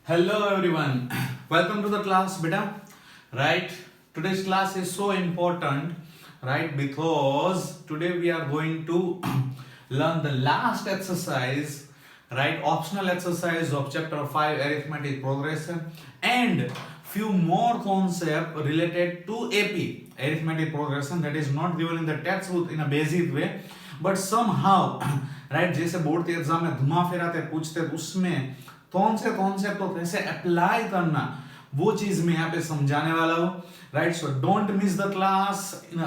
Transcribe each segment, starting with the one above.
Hello everyone, welcome to the class beta. Right, today's class is so important, right, because today we are going to learn the last exercise, right, optional exercise of chapter 5 arithmetic progression, and few more concept related to AP arithmetic progression that is not given in the textbook in a basic way, but somehow right, जैसे board के exam में घुमा फिराते पूछते उसमें कौन से concept को कैसे अप्लाई करना वो चीज मैं यहाँ पे समझाने वाला हूँ. Right, so don't miss the class in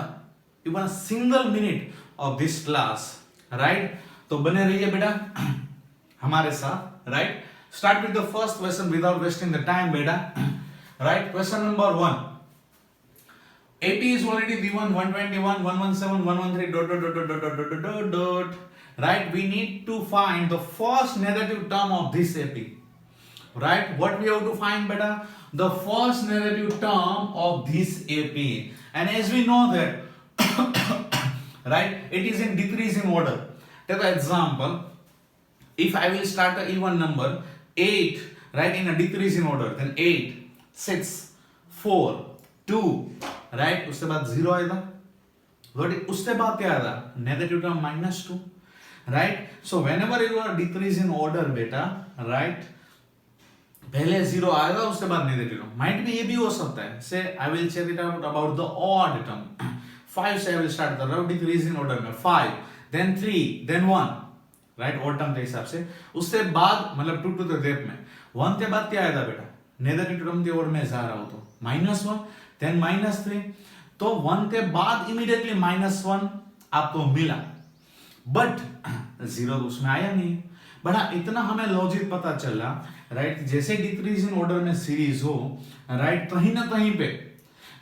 even single minute of this class. Right, तो बने रहिए बेटा हमारे साथ. Right, start with the first question without wasting the time बेटा. Right, question number 1. AP is already given 121, 117, 113 dot dot dot dot dot dot dot dot. Right, we need to find the first negative term of this AP. Right, what we have to find better? The first negative term of this AP. And as we know that right, it is in decreasing order. Take an example. If I will start an even number 8, right, in a decreasing order, then 8, 6, 4, 2, right, उसके बाद 0 आएगा. उसके बाद क्या आएगा? Negative term -2. Right, so whenever you are decrease in order बेटा, right, पहले 0 आएगा उसके बाद नेगेटिव. माइट भी ये भी हो सकता है. So I will check it out about the odd term. 5 से आई विल स्टार्ट कर रहा हूं डिक्रीज इन ऑर्डर में. 5 then 3 then 1. Right, odd term के हिसाब से. उसके बाद मतलब 2 टू द गैप में 1 के बाद क्या आएगा बेटा? नेगेटिव टर्म की ओर में जा रहा हूं तो -1 देन -3. तो 1 के बाद इमीडिएटली -1 आपको मिला, बट 0 उसमें आया नहीं. बड़ा इतना हमें लॉजिक पता चला. राइट, जैसे डिक्रीज इन ऑर्डर में सीरीज हो, राइट, कहीं ना कहीं पे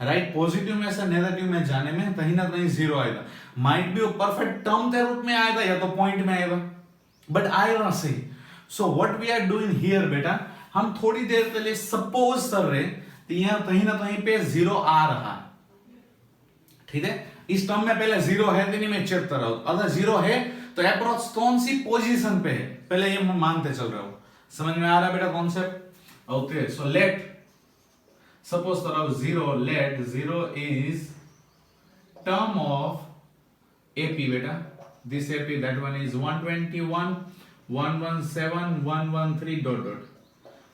राइट पॉजिटिव में से नेगेटिव में जाने में कहीं ना कहीं 0 आएगा. माइट भी वो परफेक्ट टर्म के रूप में आएगा या तो पॉइंट में आएगा, बट आएगा सही. So what we are doing here बेटा, हम थोड़ी देर के लिए सपोज कर रहे कि यहाँ कहीं ना कहीं पे 0 आ रहा. ठीक है, इस टर्म में पहले 0 है कि नहीं मैं चेक कर रहा हूं. अगर 0 है तो अप्रोक्स कौन सी पोजीशन पे है पहले ये मानते चल रहा हूं. समझ में आ रहा है बेटा concept? Okay, so let suppose कर रहा हूं 0, let 0 is term of AP बेटा. This AP, that one is 121, 117, 113 dot dot.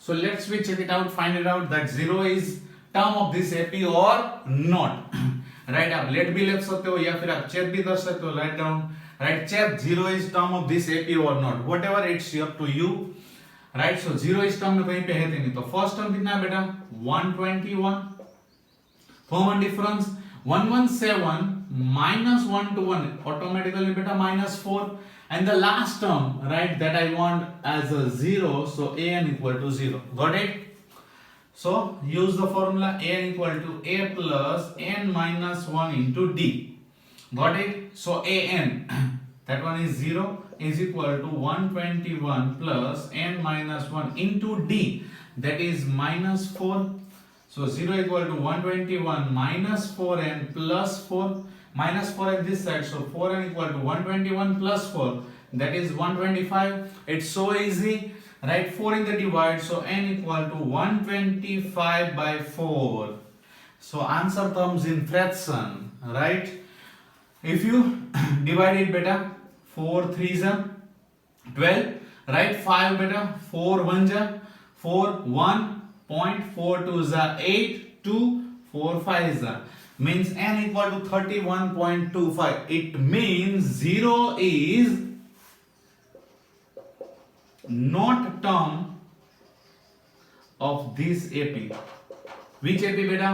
So let's we check it out, find it out that 0 is term of this AP or not. Right, आप let भी लिख सकते हो या फिर आप check भी कर सकते हो. Write down, right, check 0 is term of this AP or not, whatever it's up to you. Right, so 0 is term में कहीं पे है नहीं. तो first term कितना है बेटा? 121. common difference 117 minus 1 to 1 automatically beta -4. And the last term, right, that I want as a 0, so an equal to 0. Got it? So use the formula an equal to a plus n minus 1 into d. Got it? So an that one is 0 is equal to 121 plus n minus 1 into d, that is -4. So 0 equal to 121 minus 4n plus 4. -4 at this side, so 4n equal to 121 plus 4, that is 125. It's so easy, right? 4 in the divide, so n equal to 125 by 4. So answer comes in fraction, right? If you divide it beta, 4 3s are 12, right? 5 beta, 4 1s are 4, 1.42s are 8, 2 4 5s are, means n equal to 31.25. It means 0 is not term of this AP. Which AP beta?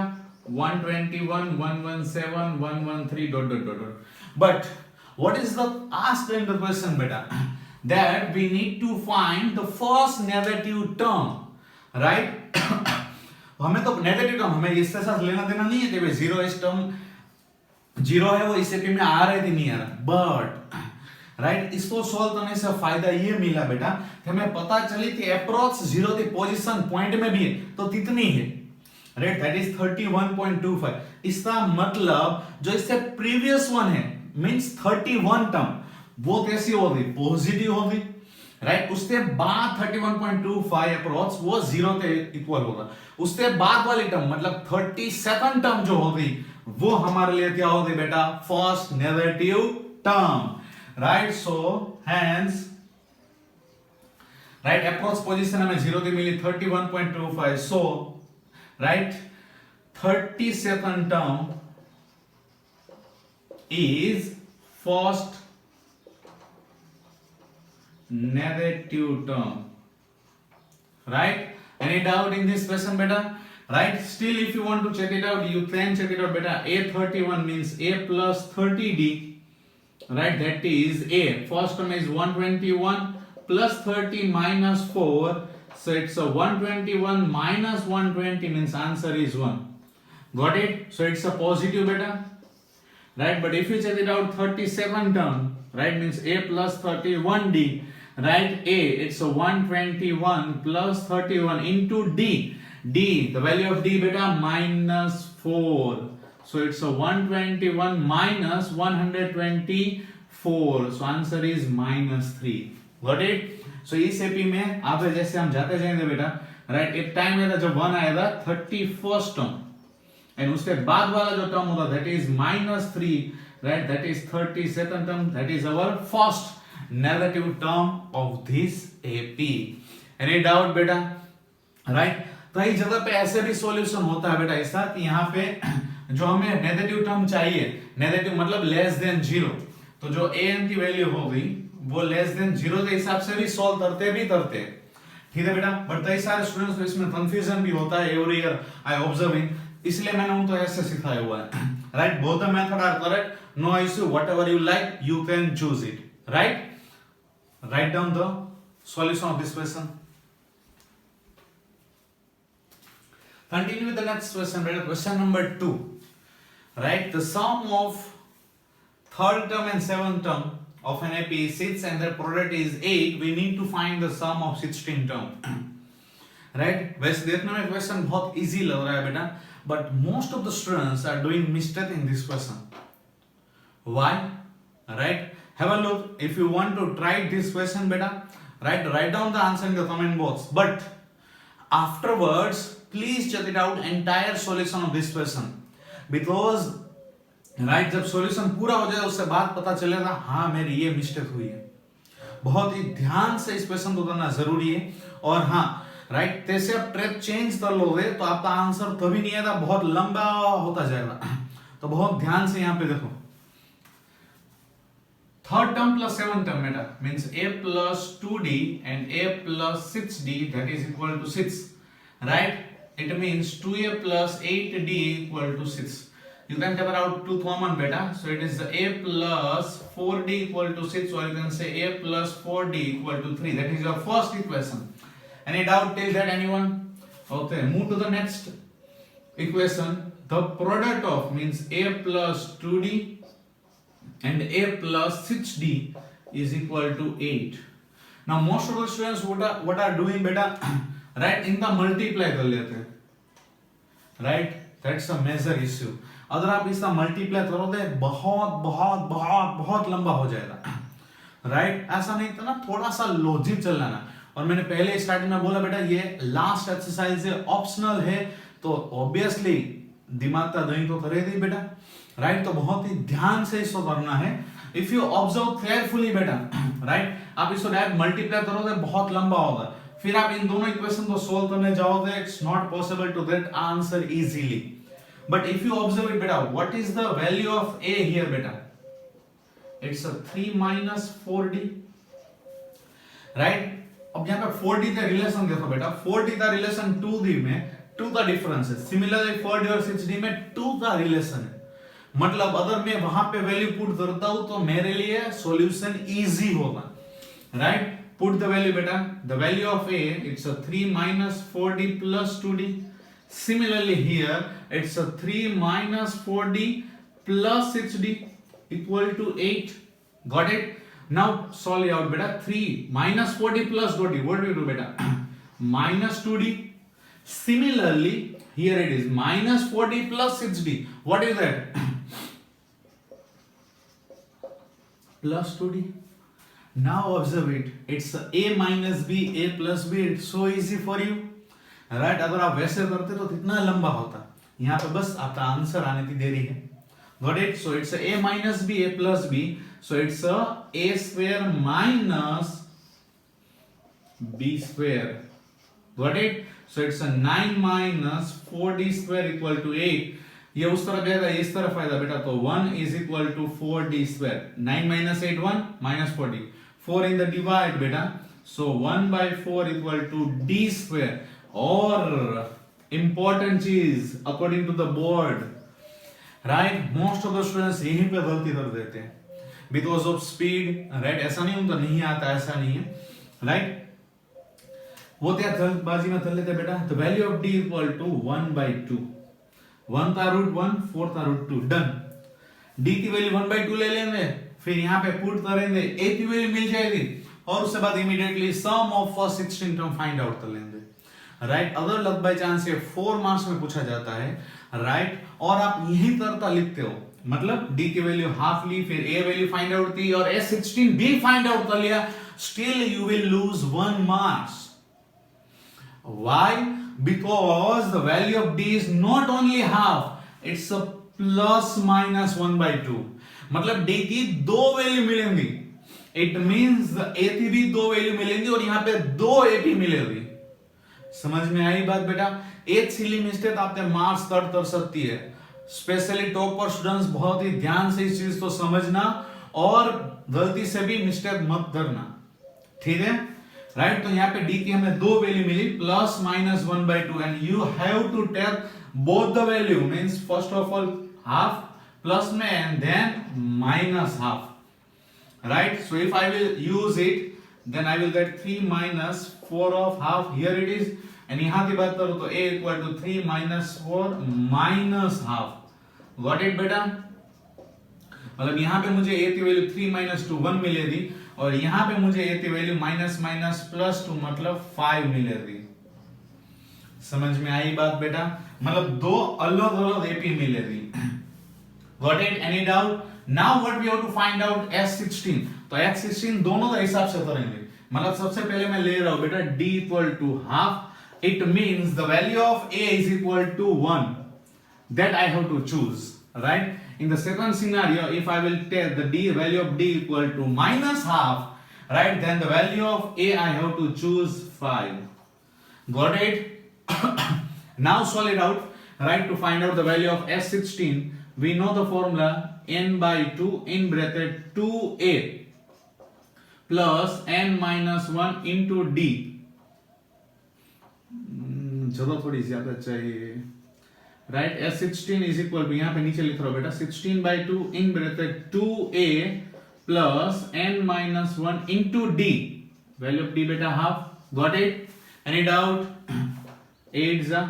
121, 117, 113 dot dot dot dot. But what is the asked in the question beta? That we need to find the first negative term, right? हमें तो negative term, हमें इसके साथ लेना देना नहीं है कि भाई 0 इस टर्म 0 है वो इस एपी में आ रहा है कि नहीं आ रहा. बट राइट, इसको सॉल्व करने से फायदा ये मिला बेटा कि हमें पता चली कि अप्रोक्स 0 की पोजीशन पॉइंट में भी है तो कितनी है. Right, that is 31.25. इसका मतलब जो इससे प्रीवियस वन है मींस 31 टर्म, वो कैसी होगी? पॉजिटिव होगी. राइट। उसके बाद 31.25 अप्रोक्स वो 0 के इक्वल होगा। उसके बाद वाली टर्म मतलब 32nd टर्म जो होगी वो हमारे लिए क्या होगी बेटा, first negative term, right. So hence right approach position हमें 0 की मिली 31.25, सो राइट 32nd टर्म is first negative term, right? Any doubt in this question beta, right? Still if you want to check it out, you can check it out beta. A31 means a plus 30d, right? That is a first term is 121 plus 30 minus 4, so it's a 121 minus 120 means answer is 1. Got it? So it's a positive beta, right? But if you check it out, 37 term, right, means a plus 31d, right? A, it's a 121 plus 31 into d. D, the value of d beta minus 4, so it's a 121 minus 124, so answer is minus 3. Got it? So इस AP में आप जैसे हम जाते जाएंगे बेटा, right, एक time आएगा जब 1 आएगा 31st टर्म, एंड उसके बाद वाला जो टर्म होगा that is -3, right, that is 32nd term, that is our first negative term of this AP. Any doubt बेटा, राइट? कई जगह पे ऐसे भी सॉल्यूशन होता है बेटा ऐसा कि यहाँ पे जो हमें नेगेटिव टर्म चाहिए, नेगेटिव मतलब लेस देन 0, तो जो an की वैल्यू होगी वो लेस देन 0 के हिसाब से भी सॉल्व करते हैं, ठीक है बेटा. बट कई सारे स्टूडेंट्स को इसमें कंफ्यूजन भी होता है, एवरी ईयर आई ऑब्जर्विंग, इसलिए मैंने उनको ऐसे सिखाया हुआ है, right. Both the method are correct, no issue, whatever you like you can choose it, right. Write down the solution of this question. Continue with the next question, right? Question number 2, right? The sum of third term and seventh term of an AP is 6 and their product is 8. We need to find the sum of 16 term, right? वैसे देखने में question बहुत easy लग रहा है बेटा, but most of the students are doing mistake in this question. Why? Right? Have a look. If you want to try this question beta, right? Write down the answer in the comment box. But afterwards, please check it out entire solution of this question, because right जब solution पूरा हो जाए उससे बाद पता चलेगा हाँ मेरी ये मिस्टेक हुई है. बहुत ही ध्यान से इस क्वेश्चन को करना जरूरी है. और हाँ राइट, जैसे आप ट्रैक चेंज कर लोगे तो आपका आंसर कभी नहीं आएगा, बहुत लंबा होता जाएगा. तो बहुत ध्यान से यहाँ पे देखो, third term plus seven term बेटा means a plus 2d and a plus 6d that is equal to 6, right? It means 2a plus 8d equal to 6. You can take out 2 common beta, so it is a plus 4d equal to 6, or you can say a plus 4d equal to 3. That is your first equation. Any doubt till that, anyone? Okay, move to the next equation. The product of means a plus 2d and a plus 6d is equal to 8. Now most of the students what are doing beta, right, in the multiply कर लेते हैं, right? That's a major issue. अगर आप इसका multiply करोगे बहुत बहुत बहुत बहुत लंबा हो जाएगा, राइट? ऐसा नहीं था ना, थोड़ा सा लॉजिक चलना ना. और मैंने पहले स्टार्टिंग में बोला बेटा ये लास्ट एक्सरसाइज है, ऑप्शनल है, तो ऑब्वियसली दिमाग का दही तो करेगी बेटा, राइट? तो बहुत ही ध्यान से इसको करना है. इफ यू ऑब्जर्व केयरफुली बेटा, राइट, आप इसको डायरेक्ट मल्टीप्लाई करोगे बहुत लंबा होगा, फिर आप इन दोनों इक्वेशन को सोल्व करने जाओगे, it's not possible to get answer easily. But if you observe it beta, what is the value of a here beta? It's a 3 minus 4d, right? अब यहाँ पे 4d का रिलेशन देखो बेटा, 4d का रिलेशन 2d में 2 का difference है, सिमिलरली 4d और 6d में 2 का रिलेशन है. मतलब अगर मैं वहां पे वैल्यू पुट करता हूं तो मेरे लिए सॉल्यूशन इजी होगा, right? Put the value beta, the value of a, it's a 3 minus 4d plus 2d. Similarly here, it's a 3 minus 4d plus 6d equal to 8. Got it? Now solve it out beta. 3 minus 4d plus 2d, what do we do beta? Minus 2d. Similarly here it is minus 4d plus 6d. What is that? Plus 2d. Now observe it. It's a minus b, a plus b. It's so easy for you, right? अगर आप वैसे करते तो कितना लंबा होता. यहाँ पे बस आपका आंसर आने की देरी है. Got it? So it's a minus b, a plus b. So it's a square minus b square. Got it? So it's a 9 minus 4d square equal to 8. ये उस तरफ जाएगा, इस तरफ आएगा बेटा, तो 1 is equal to 4d square. 9 minus 8, 1 minus 4d. 4 in the divide बेटा. So 1 by 4 equal to d square. और important चीज according to the board, right? Most of the students यहीं पे गलती कर देते हैं. Because of speed, right? ऐसा नहीं होता, नहीं आता, ऐसा नहीं है, right? वो क्या जल्दबाजी में कर लेते बेटा. The value of d equal to 1 by 2. 1 था रूट 1, 4 था रूट 2. डन. d की वैल्यू 1 by 2 ले लेंगे, फिर यहाँ पे पुट करेंगे, a की वैल्यू मिल जाएगी, और उसके बाद immediately sum of first 16 term find out कर लेंगे, राइट? अगर लक बाय चांस ये 4 मार्क्स में पूछा जाता है, राइट, और आप यही तरता लिखते हो, मतलब d की वैल्यू हाफ ली, फिर a वैल्यू फाइंड आउट की, और s16 भी फाइंड आउट कर लिया, still you will lose 1 marks. Why? Because the value of d is not only half, it's a plus minus 1 by 2. मतलब d की दो वैल्यू मिलेंगी. It means the a की भी दो वैल्यू मिलेंगी और यहाँ पे दो ap मिलेगी. समझ में आई बात बेटा? एक सिली मिस्टेक आपके मार्क्स कट कर सकती है. स्पेशली टॉपर स्टूडेंट्स बहुत ही ध्यान से इस चीज को समझना और गलती से भी मिस्टेक मत करना, ठीक है? राइट, तो यहाँ पे d की हमें दो वैल्यू मिली, plus minus 1 by 2, and you have to take both the value, means first of all half plus में and then minus half, right? So if I will use it then I will get 3 minus 4 of half, here it is, एंड यहाँ की बात करो तो a equal to 3 minus 4 minus half. Got it बेटा? मतलब यहाँ पे मुझे a की वैल्यू 3 minus 2 1 मिलेगी, और यहां पे मुझे a की वैल्यू माइनस माइनस प्लस 2 मतलब 5 मिलेगी. समझ में आई बात बेटा? मतलब दो अलग अलग AP मिलेगी. Got it? Any doubt? Now what we have to find out s16. तो s16 दोनों का हिसाब से करेंगे. मतलब सबसे पहले मैं ले रहा हूं बेटा d equal to half. It means the value of a is equal to 1. That I have to choose, right? In the second scenario, if I will take the value of d equal to minus half, right, then the value of a I have to choose 5. Got it? Now solve it out, right? To find out the value of s16, we know the formula n by 2 in bracket 2a plus n minus 1 into d. जगह थोड़ी ज्यादा चाहिए, right? s16 is equal to, यहाँ पे नीचे लिख रहा हूं बेटा, 16 by 2 in bracket 2a plus n minus 1 into d. Value of d बेटा half. Got it? Any doubt? 8 जा,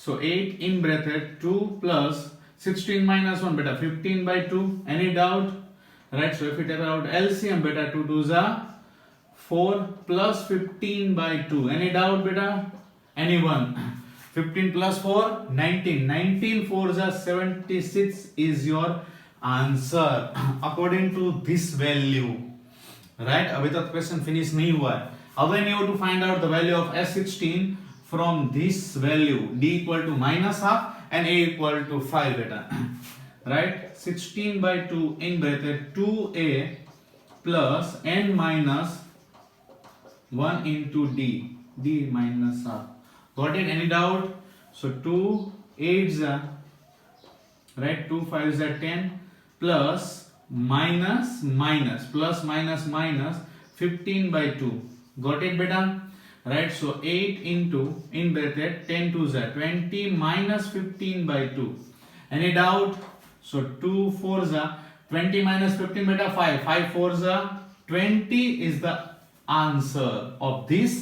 so 8 in bracket 2 plus 16 minus 1 बेटा 15 by 2. Any doubt? Right, so if you take out LCM बेटा 2 2 जा 4 plus 15 by 2. Any doubt बेटा? Anyone? 15 plus 4, 19. 19 4s are 76 is your answer according to this value, right? अभी तक question finish नहीं हुआ है. Again you have to find out the value of s16 from this value, d equal to minus half and a equal to 5 beta, right? 16 by 2 in bracket 2a plus n minus 1 into d minus half. Got it? Any doubt? So 2 8s are, right, 2 5s are 10 plus minus minus plus minus minus 15 by 2. Got it beta? Right, so 8 into in bracket 10 2s are 20 minus 15 by 2. Any doubt? So 2 4s are 20 minus 15 beta 5. 5 4s are 20 is the answer of this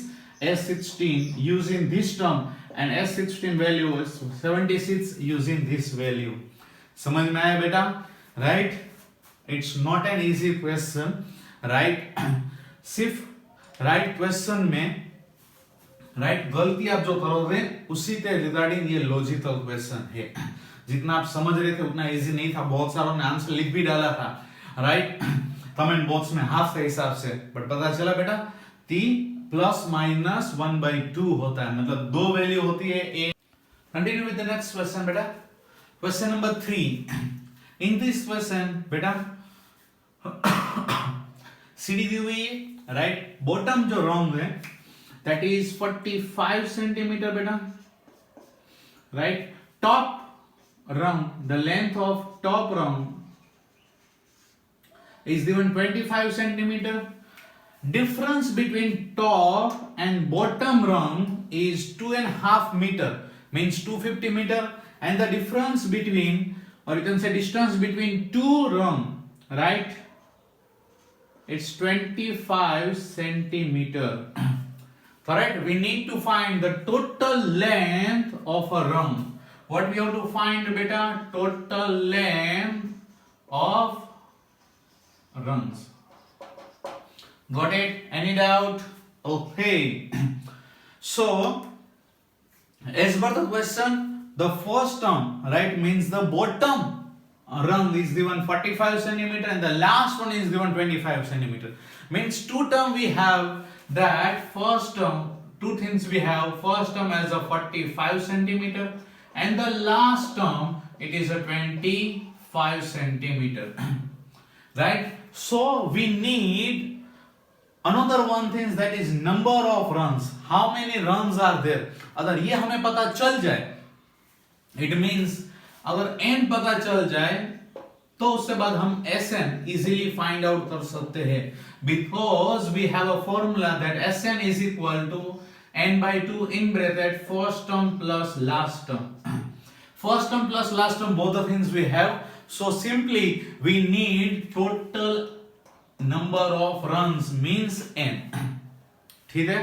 s16 using this term, and s16 value is 76 using this value. समझ में आया बेटा? Right? It's not an easy question, right? सिर्फ right question में right गलती आप जो करोगे उसी के रिगार्डिंग ये लॉजिकल क्वेश्चन है. जितना आप समझ रहे थे उतना इजी नहीं था, बहुत सारों ने आंसर लिख भी डाला था, राइट? कमेंट बॉक्स में हाफ के हिसाब से, बट पता चला बेटा t प्लस माइनस 1/2 होता है, मतलब दो वैल्यू होती है a. Continue with the next question बेटा. Question number 3. In this question बेटा सीढ़ी दी हुई है, राइट. बॉटम जो रंग है दैट इज 45 सेंटीमीटर बेटा, right. Top rung, the length of top rung is given 25 centimeter. Difference between top and bottom rung is 2.5 meter, means 250 meter, and the difference between, or you can say distance between two rung, right, it's 25 centimeter. Correct. We need to find the total length of a rung. What we have to find beta? Total length of rungs. Got it? Any doubt? Okay. So as per the question, the first term, right, means the bottom rung is given 45 centimeter and the last one is given 25 centimeter. Means two term we have, that first term, two things we have. First term as a 45 centimeter. And the last term, it is a 25 centimeter. Right? So we need another one thing, that is number of runs. How many runs are there? अगर ये हमें पता चल जाए, it means अगर n पता चल जाए तो उसके बाद हम Sn easily find out कर सकते हैं, because we have a formula that Sn is equal to n/2 in bracket first term plus last term. First term plus last term, both the things we have. So simply we need total number of runs means n. ठीक है?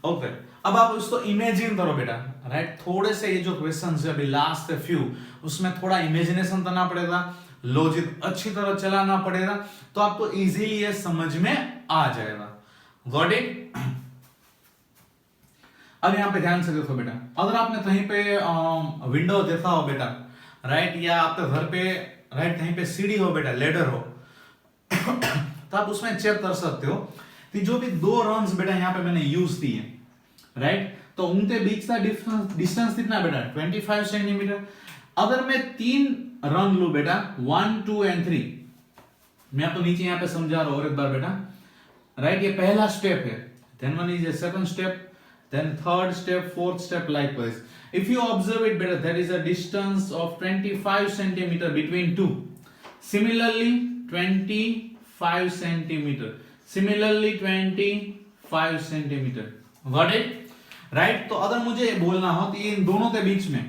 Okay. अब आप इसको imagine करो बेटा, right. थोड़े से ये जो क्वेश्चन है अभी लास्ट फ्यू, उसमें थोड़ा इमेजिनेशन करना पड़ेगा, लॉजिक अच्छी तरह चलाना पड़ेगा, तो आपको इजीली ये समझ में आ जाएगा. Got it? अब यहाँ पे ध्यान से देखो बेटा, अगर आपने कहीं पे विंडो देखा हो बेटा, राइट, या आपके घर पे, राइट, कहीं पे सीढ़ी हो बेटा, लेडर हो, तो आप उसमें चेक कर सकते हो कि जो भी दो रंग्स बेटा यहाँ पे मैंने यूज किए, राइट, तो उनके बीच का डिस्टेंस कितना बेटा? 25 सेंटीमीटर. अगर मैं तीन रंग लू बेटा, 1, 2 and 3, मैं आपको नीचे यहाँ पे समझा रहा हूं और एक बार बेटा, राइट. ये पहला स्टेप है, then one is a second step, then third step, fourth step, likewise. If you observe it better, there is a distance of 25 centimeter between two. Similarly 25 centimeter, similarly 25 centimeter. Got it? Right? तो अगर मुझे बोलना हो तो ये इन दोनों के बीच में,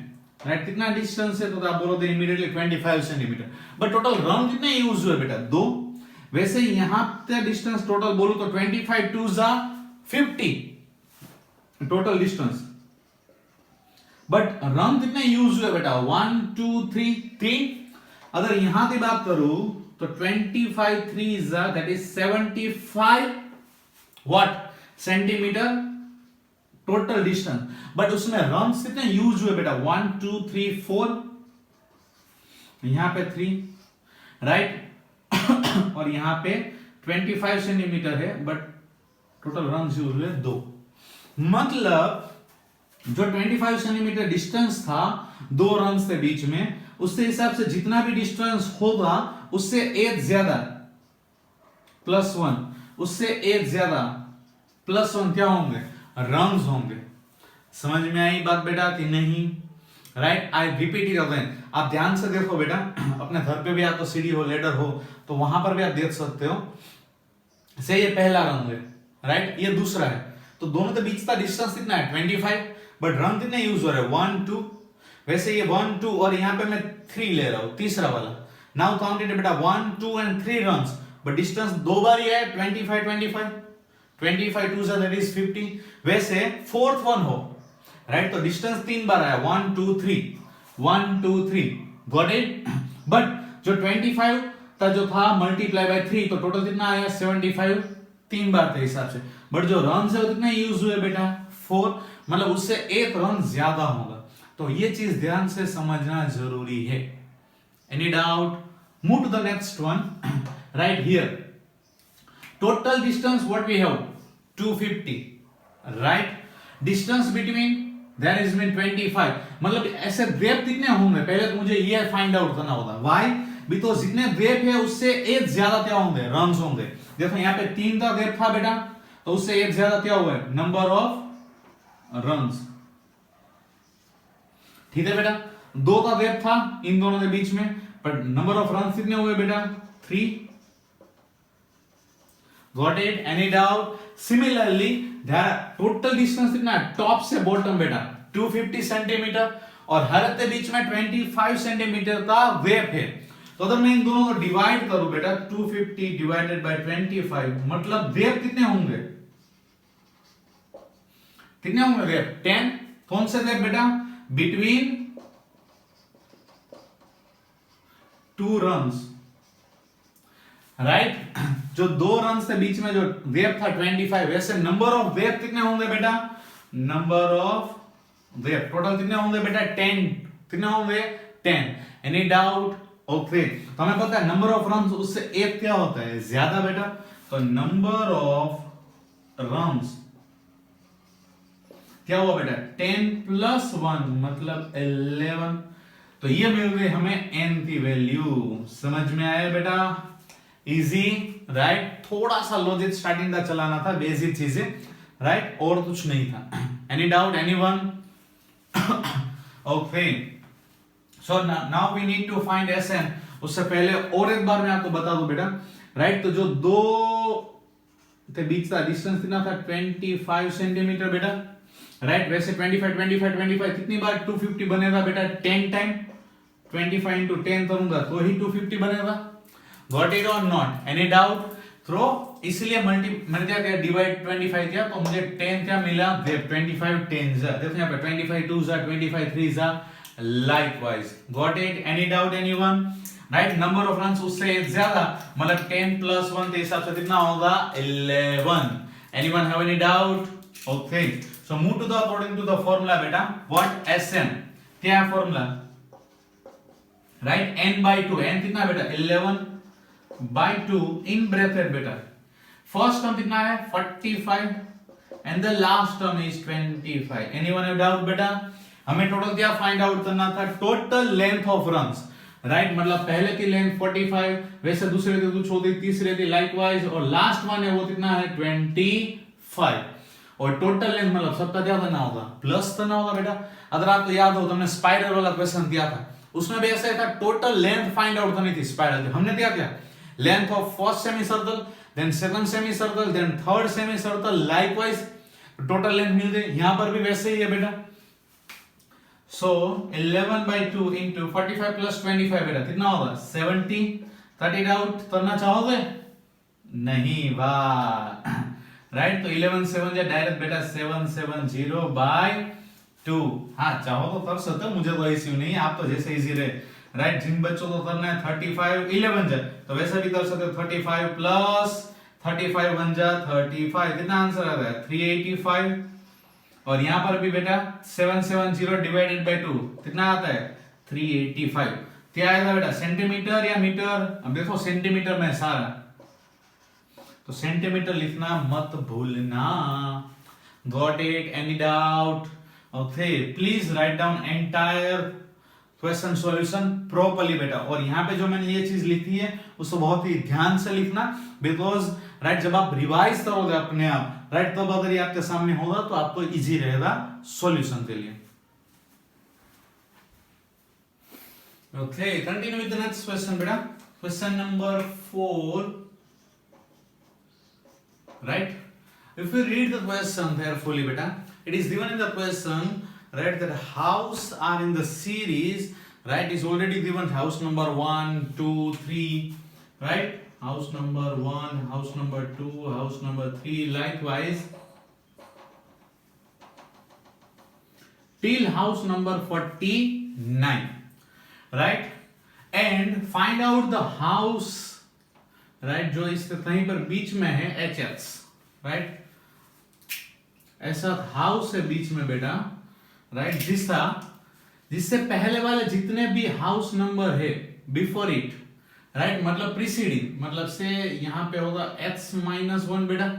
राइट, कितना डिस्टेंस है, तो आप बोलोगे इमीडिएटली 25 सेंटीमीटर. बट टोटल रंग कितने यूज हुए बेटा? 2. वैसे यहाँ पे डिस्टेंस टोटल बोलूं तो 25 2 जा 50 टोटल डिस्टेंस. बट रंग कितने यूज हुए बेटा? 1 2 3. अगर यहां की बात करूं तो 25 3 जा that is 75 what centimetre total distance. But उसमें रंग्स कितने यूज हुए बेटा? 1 2 3 4, यहां पे 3, राइट, और यहां पे 25 सेंटीमीटर है, बट टोटल रंग्स यूज हुए 2. मतलब जो 25 सेंटीमीटर डिस्टेंस था दो रंग्स के बीच में, उसके हिसाब से जितना भी डिस्टेंस होगा उससे एक ज्यादा +1, उससे एक ज्यादा +1 क्या होंगे? रंग्स होंगे. समझ में आई बात बेटा कि नहीं? Right. I repeat it again. आप ध्यान से देखो बेटा, अपने घर पे भी आप तो सीढ़ी हो, लेडर हो, तो वहां पर भी आप देख सकते हो. से ये पहला रंग है, राइट, ये दूसरा है, तो दोनों के बीच का डिस्टेंस कितना है? 25. बट रंग कितने यूज हो रहे हैं? 1 2. वैसे ये 1 2 और यहाँ पे मैं 3 ले रहा हूं, तीसरा वाला. नाउ काउंट इट बेटा, 1 2 and 3 रंग्स, बट डिस्टेंस दो बार ही है, 25 25. 25 2 दैट इज 50. वैसे फोर्थ वन हो, राइट, तो डिस्टेंस 3 बार आया, 1 2 3 1 2 3. Got it? बट जो 25 का जो था मल्टीप्लाई बाय 3, तो टोटल कितना आया? 75 3 बार के हिसाब से. बट जो रन है वो कितने यूज हुए बेटा? 4. मतलब उससे एक रन ज्यादा होगा. तो ये चीज ध्यान से समझना जरूरी है. Any doubt? Move to the next one. Right here total distance what we have 250, right. Distance between there is mean 25. मतलब ऐसे वेव कितने होंगे पहले तो मुझे ये फाइंड आउट करना होगा. व्हाई? बिकॉज जितने वेव है उससे एक ज्यादा क्या होंगे, रन्स होंगे. देखो यहाँ पे 3 का वेव था बेटा, तो उससे एक ज्यादा क्या हुआ है, नंबर ऑफ रन्स. ठीक है बेटा. 2 का वेव था इन दोनों के बीच में, पर नंबर ऑफ रन्स कितने हुए बेटा, 3. Got it? Any doubt? Similarly, total distance कितना है टॉप से बॉटम बेटा 250 सेंटीमीटर, और हर के बीच में 25 सेंटीमीटर का वेव है. तो अगर मैं इन दोनों को डिवाइड करूं बेटा, 250 डिवाइडेड बाय 25, मतलब वेव कितने होंगे, कितने होंगे वेव, 10. कौन से वेव बेटा, बिटवीन 2 रन्स, राइट. जो 2 रन के बीच में जो वेव था 25, वैसे नंबर ऑफ वेव कितने होंगे बेटा, नंबर ऑफ वेव टोटल कितने होंगे बेटा, 10. कितने होंगे, 10. Any doubt? ओके. तो हमें पता है नंबर ऑफ रन्स उससे एक क्या होता है, ज्यादा बेटा. तो नंबर ऑफ रन्स क्या हुआ बेटा, 10 प्लस 1 मतलब 11. तो ये मिल गई हमें n की वैल्यू. समझ में आया बेटा, इजी, राइट. थोड़ा सा लॉजिक स्टार्टिंग का चलाना था, बेसिक चीजें, राइट, और कुछ नहीं था. Any doubt, anyone? Okay. So now we need to find Sn. उससे पहले और एक बार मैं आपको बता दूं बेटा, राइट. तो जो 2 के बीच का डिस्टेंस कितना था, 25 सेंटीमीटर बेटा, राइट. वैसे 25 25 25 कितनी बार 250 बनेगा बेटा, 10 टाइम. 25 इंटू 10 करूंगा तो ही 250 बनेगा. Got it or not? Any doubt? तो इसलिए मैंने क्या किया, डिवाइड 25 किया, तो मुझे 10 क्या मिला, 25 10 जा. देखो यहाँ पे 25 2 जा, 25 3 जा, likewise. Got it? Any doubt anyone? Right. Number of runs उससे एक ज्यादा, मतलब 10 प्लस 1 के हिसाब से कितना होगा, 11. Anyone have any doubt? Okay. So move to the according to the formula बेटा. What Sn? क्या है formula? Right. n by 2. n कितना बेटा, 11 by 2 in bracket बेटा. फर्स्ट टर्म कितना है, 45, and the last term is 25. Anyone have doubt बेटा? हमें टोटल क्या फाइंड आउट करना था, total length of runs, right. मतलब पहले की लेंथ 45, वैसे दूसरे की कुछ होती, तीसरे की लाइकवाइज, और लास्ट वन है वो कितना है, 25. और टोटल लेंथ मतलब सबका क्या करना होगा, प्लस करना होगा बेटा. अगर आपको याद हो तो हमने स्पाइरल वाला क्वेश्चन दिया था, उसमें भी ऐसा था, टोटल लेंथ फाइंड आउट करनी थी स्पाइरल की. हमने क्या किया, length of first semi circle, then second semi circle, then third semi circle, likewise total length मिल गई. यहां पर भी वैसे ही है बेटा. सो 11 by 2 into 45 plus 25 बेटा कितना होगा, 70. 30 डाउट करना चाहोगे, नहीं वाह, राइट. तो 11 7 जा डायरेक्ट बेटा 770 by 2. हाँ चाहो तो कर सकते हो, मुझे कोई इश्यू नहीं है, आप तो जैसे इजी रहे, राइट. जिन बच्चों को करना है 35 11 जा, तो वैसे भी कर सकते हो. 35 प्लस 35 बन जा 35, कितना आंसर आता है, 385. और यहां पर भी बेटा 770 डिवाइडेड बाय 2 कितना आता है, 385. क्या आएगा बेटा, सेंटीमीटर या मीटर? अब देखो सेंटीमीटर में सारा, तो सेंटीमीटर लिखना मत भूलना. Got it? Any doubt? Okay. Please write down entire question solution properly बेटा. और यहाँ पे जो मैंने ये चीज लिखी है उसको बहुत ही ध्यान से लिखना, बिकॉज राइट जब आप रिवाइज करोगे अपने आप, राइट, तब अगर ये आपके सामने होगा तो आपको इजी रहेगा सॉल्यूशन के लिए. Okay. Continue with the next question बेटा. Question number 4, right. If you read the question carefully beta, it is given in the question, right, that house are in the series, right, is already given house number 1 2 3, right, house number 1, house number 2, house number 3, likewise till house number 49, right, and find out the house, right, जो इसके कहीं पर बीच में है HX, right. ऐसा house है बीच में बेटा, राइट, जिससे पहले वाले जितने भी हाउस नंबर है बिफोर इट, राइट मतलब प्रीसीडिंग, मतलब से यहाँ पे होगा h माइनस वन बेटा,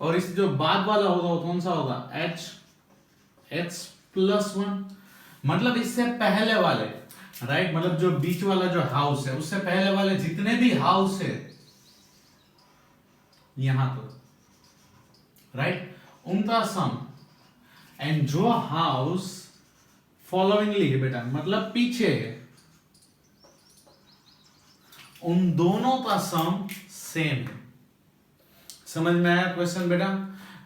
और इस जो बाद वाला होगा वो कौन सा होगा h प्लस वन, मतलब इससे पहले वाले, राइट मतलब जो बीच वाला जो हाउस है उससे पहले वाले जितने भी हाउस है यहां तो, राइट उनका सम, एंड जो हाउस फॉलोइंगली है बेटा मतलब पीछे है, उन दोनों का सम सेम है। समझ में आया क्वेश्चन बेटा?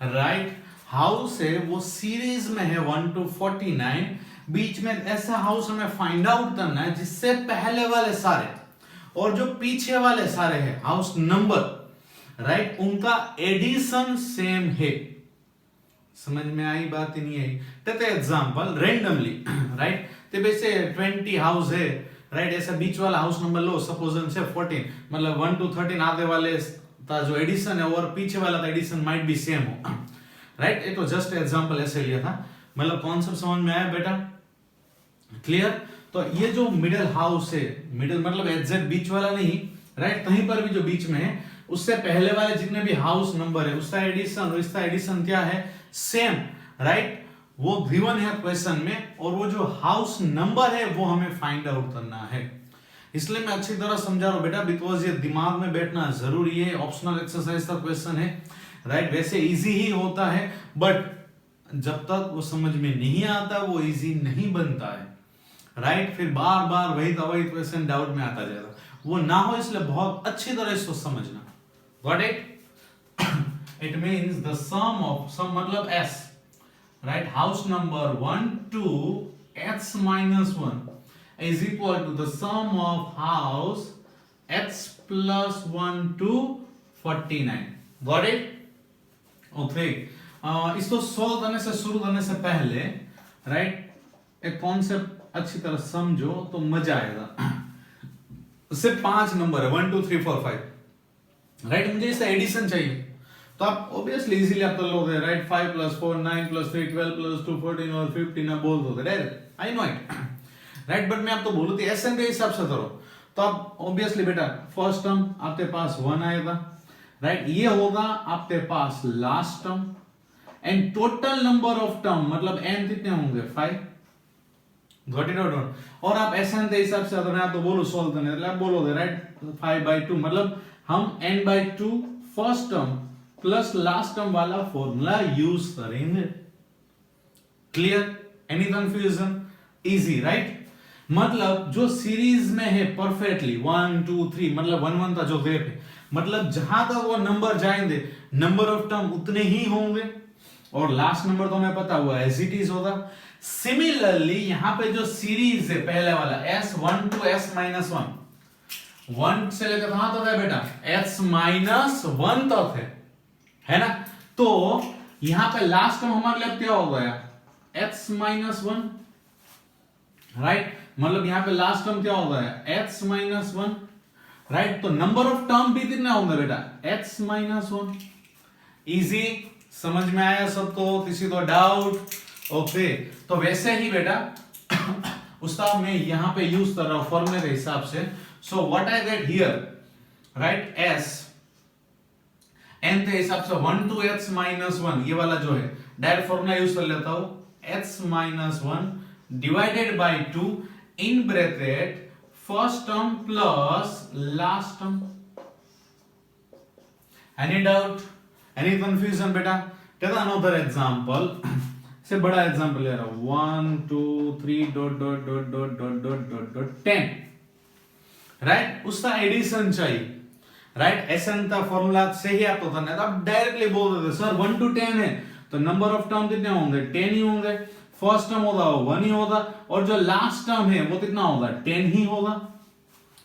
राइट हाउस है वो सीरीज में है 1 to 49, बीच में ऐसा हाउस हमें फाइंड आउट करना है जिससे पहले वाले सारे और जो पीछे वाले सारे हैं हाउस नंबर, राइट उनका एडिशन सेम है। समझ में आई बात ही नहीं आई? देते एग्जांपल रेंडमली, राइट तो वैसे 20 हाउस है, राइट ऐसा बीच वाला हाउस नंबर लो, सपोज से 14, मतलब 1 to 13 आगे वाले का जो एडिशन है और पीछे वाला का एडिशन माइट बी सेम हो, राइट ये तो जस्ट एग्जांपल ऐसे लिया था, मतलब कॉन्सेप्ट समझ में आया बेटा? क्लियर? तो ये जो मिडिल हाउस है, मिडिल मतलब एग्जैक्ट बीच वाला नहीं, राइट कहीं पर भी जो बीच में है उससे पहले वाले जितने भी हाउस नंबर है उसका एडिशन और इसका एडिशन क्या है सेम, राइट वो गिवन है क्वेश्चन में, और वो जो हाउस नंबर है वो हमें फाइंड आउट करना है। इसलिए मैं अच्छी तरह समझा रहा हूं बेटा, बिकॉज ये दिमाग में बैठना जरूरी है, ऑप्शनल एक्सरसाइज का क्वेश्चन है, राइट वैसे इजी ही होता है बट जब तक वो समझ में नहीं आता वो इजी नहीं बनता है, राइट फिर बार बार वही का वही क्वेश्चन डाउट में आता जाएगा, वो ना हो इसलिए बहुत अच्छी तरह इसको समझना। Got it? It means the sum of sum मतलब s, right house number 1 to h minus 1 is equal to the sum of house h plus 1 to 49. Got it? Okay इसको सॉल्व करने से शुरू करने से पहले, राइट एक कॉन्सेप्ट अच्छी तरह समझो तो मजा आएगा। सिर्फ 5 नंबर है 1 2 3 4 5, राइट मुझे इसका एडिशन चाहिए तो आप ऑब्वियसली इजीली आप कर लोगे, राइट 5 plus 4 9 plus 3 12 plus 2 14 और 15 आप बोल दोगे direct, I know it, right but मैं आपको बोलूं तो एसएन के हिसाब से करो तो आप ऑब्वियसली बेटा फर्स्ट टर्म आपके पास 1 आएगा, राइट ये होगा आपके पास last term, and total number of term मतलब n कितने होंगे 5, गॉट इट और नॉट? और आप एसएन के हिसाब से अगर मैं आपको बोलूं सॉल्व करने मतलब आप बोलोगे राइट 5/2 मतलब हम n/2 first term plus last term वाला फॉर्मूला यूज करेंगे। Clear? Any confusion? Easy right? मतलब जो सीरीज में है परफेक्टली 1 2 3 मतलब 1 1 का जो गैप है मतलब जहां तक वो नंबर जाएंगे नंबर ऑफ टर्म उतने ही होंगे, और लास्ट नंबर तो हमें पता हुआ एज इट इज होगा। सिमिलरली यहां पे जो सीरीज है पहले वाला s1 to s-1, 1 से लेकर कहां तक है बेटा s-1 तक है ना? तो यहां पे लास्ट टर्म हमारे लिए क्या हो गया x-1, राइट मतलब यहां पे लास्ट टर्म क्या हो गया x-1, राइट तो नंबर ऑफ टर्म भी कितना होंगे बेटा x-1। इजी? समझ में आया सबको? किसी को डाउट? ओके तो वैसे ही बेटा उसका मैं यहां पे यूज कर रहा हूं फॉर्मूले के हिसाब से। सो what I get here, right s n के हिसाब से 1 to x-1 ये वाला जो है डायरेक्ट फॉर्मूला यूज कर लेता हूं x-1 divided by 2 in bracket first term plus last term. Any doubt? Any confusion बेटा? टेक अनदर एग्जांपल, से बड़ा एग्जांपल ले रहा हूं 1 2 3 dot dot dot dot dot dot dot dot 10, right उसका एडिशन चाहिए, राइट एसएन का फॉर्मूला से ही आपको करना है तो आप डायरेक्टली बोल देते सर 1 to 10 है तो नंबर ऑफ टर्म कितने होंगे 10 ही होंगे, फर्स्ट टर्म होगा 1 ही होगा और जो लास्ट टर्म है वो कितना होगा 10 ही होगा।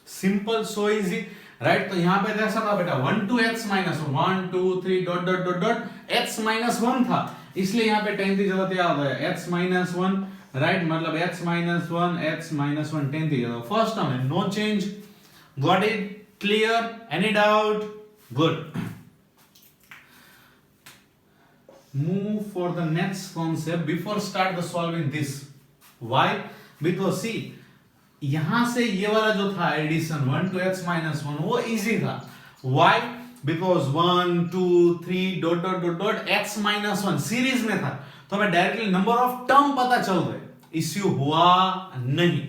सिंपल, सो इजी, राइट तो यहां पे कैसा था बेटा 1 to x-1 2 3 dot dot dot dot x-1 था इसलिए यहां पे 10 की जगह क्या हो गया x-1, राइट मतलब x-1 10 की जगह फर्स्ट टर्म है, no change. Got it? Clear? Any doubt? Good. Move for the next concept before start the solving this. Why? Because see यहां से ये वाला जो था एडिशन 1 to x minus 1 वो इजी था. Why? Because 1 2 3 dot dot dot dot x minus 1 series में था, तो हमें डायरेक्टली नंबर ऑफ टर्म पता चल रहे, इश्यू हुआ नहीं.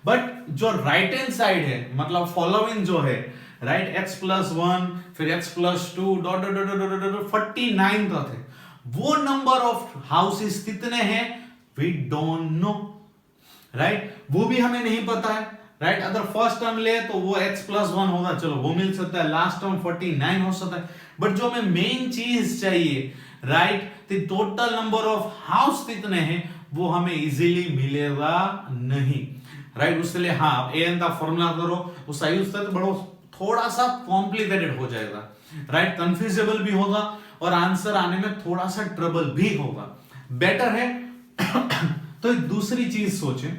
बट जो राइट हैंड साइड है, मतलब फॉलोइंग जो है, राइट, x plus 1 फिर x plus 2 dot dot dot dot dot 49 तक है, वो नंबर ऑफ हाउसेस कितने हैं वी डोंट नो, राइट, वो भी हमें नहीं पता है, राइट. अगर फर्स्ट टर्म ले तो वो x plus 1 होगा, चलो वो मिल सकता है, लास्ट टर्म 49 हो सकता है, बट जो हमें मेन चीज चाहिए, राइट, तो टोटल नंबर ऑफ हाउस कितने हैं वो हमें इजीली मिलेगा नहीं, राइट. उसके लिए हाँ an का फॉर्मूला करो, उसका यूज करते बड़ो थोड़ा सा कॉम्प्लिकेटेड हो जाएगा, राइट, कंफ्यूजेबल भी होगा और आंसर आने में थोड़ा सा ट्रबल भी होगा. बेटर है तो दूसरी चीज सोचें,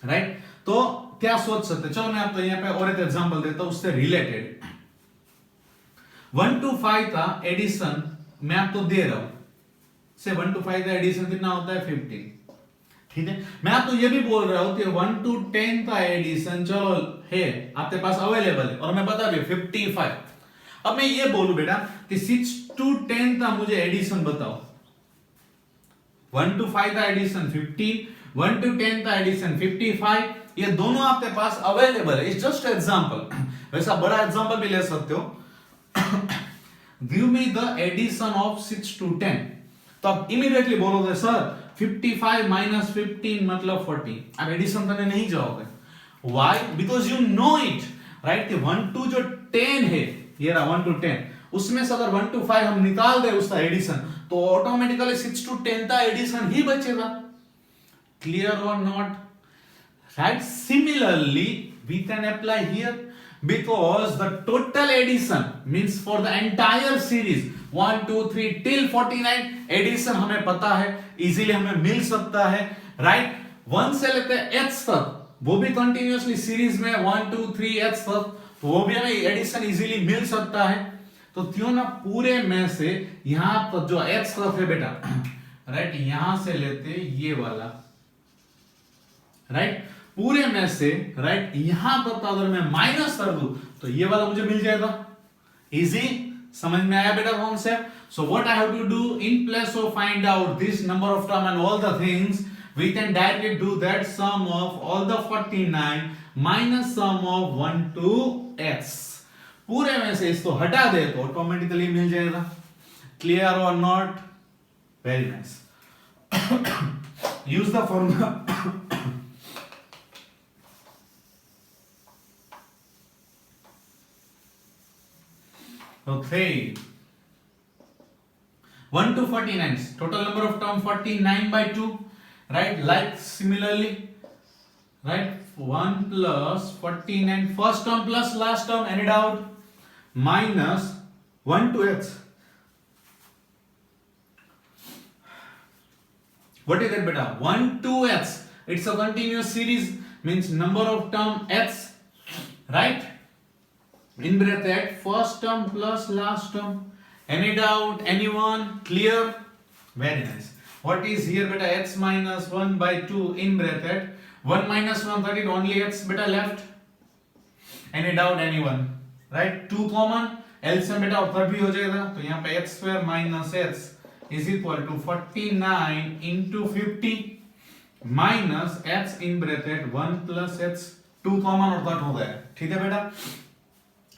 राइट. तो क्या सोच सकते, चलो मैं आपको यहाँ पे और एक एग्जांपल देता हूं उससे रिलेटेड. 1 to 5 का एडिशन मैं आपको दे रहा हूं, से 1 to 5 का एडिशन कितना होता है 15, ठीक है. मैं आपको ये भी बोल रहा हूं कि 1 to 10 का एडिशन चलो है आपके पास अवेलेबल है और मैं बता रही हूं 55. अब मैं ये बोलूं बेटा कि 6 to 10 का मुझे एडिशन बताओ. 1 to 5 का एडिशन 15, 1 to 10 का एडिशन 55, ये दोनों आपके पास अवेलेबल है. इट्स जस्ट एग्जांपल, वैसा बड़ा एग्जांपल भी ले सकते हो. Give me the addition of 6 to 10, तो आप इमीडिएटली बोलोगे सर 55 minus 15 मतलब 40, अब एडिशन करने नहीं जाओगे. Why? Because you know it, right, कि 1 to जो 10 है, ये रहा 1 to 10, उसमें से अगर 1 to 5 हम निकाल दे उसका एडिशन तो ऑटोमेटिकली 6 to 10 का एडिशन ही बचेगा. क्लियर और not, right. Similarly we can apply here because the total addition means for the entire series 1 2 3 till 49 addition हमें पता है, इजीली हमें मिल सकता है, राइट. 1 से लेते हैं h तक, वो भी कंटिन्यूअसली सीरीज में 1 2 3 h तक, तो वो भी हमें एडिशन इजीली मिल सकता है. तो क्यों ना पूरे में से यहां पर जो h तक है बेटा, राइट, यहां से लेते ये वाला, राइट, पूरे में से, राइट, यहां तक अगर मैं माइनस कर दूं तो ये वाला मुझे मिल जाएगा. इजी, समझ में आया बेटा concept. So what I have to do, in place of find out this number of term and all the things, we can directly do that sum of all the 49 minus sum of 1 to x. पूरे में से इसको हटा दे तो automatically मिल जाएगा. Clear और not? Very nice. Use the formula. Okay. 1 to 49. Total number of term 49 by 2. Right? Like similarly. Right? 1 plus 49. First term plus last term. Added out. Minus 1 to x. What is that beta? 1 to x. It's a continuous series. Means number of term x. Right? In bracket first term plus last term. Any doubt? Anyone? Clear? Very nice. What is here beta? X minus 1 by 2 in bracket. 1 minus 1 that is only x beta left. Any doubt? Anyone? Right? 2 common. LCM beta ऊपर भी हो जाएगा, तो यहाँ पे x square minus x is equal to 49 into 50 minus x in bracket 1 plus x. 2 common और cut हो गया. ठीक है बेटा?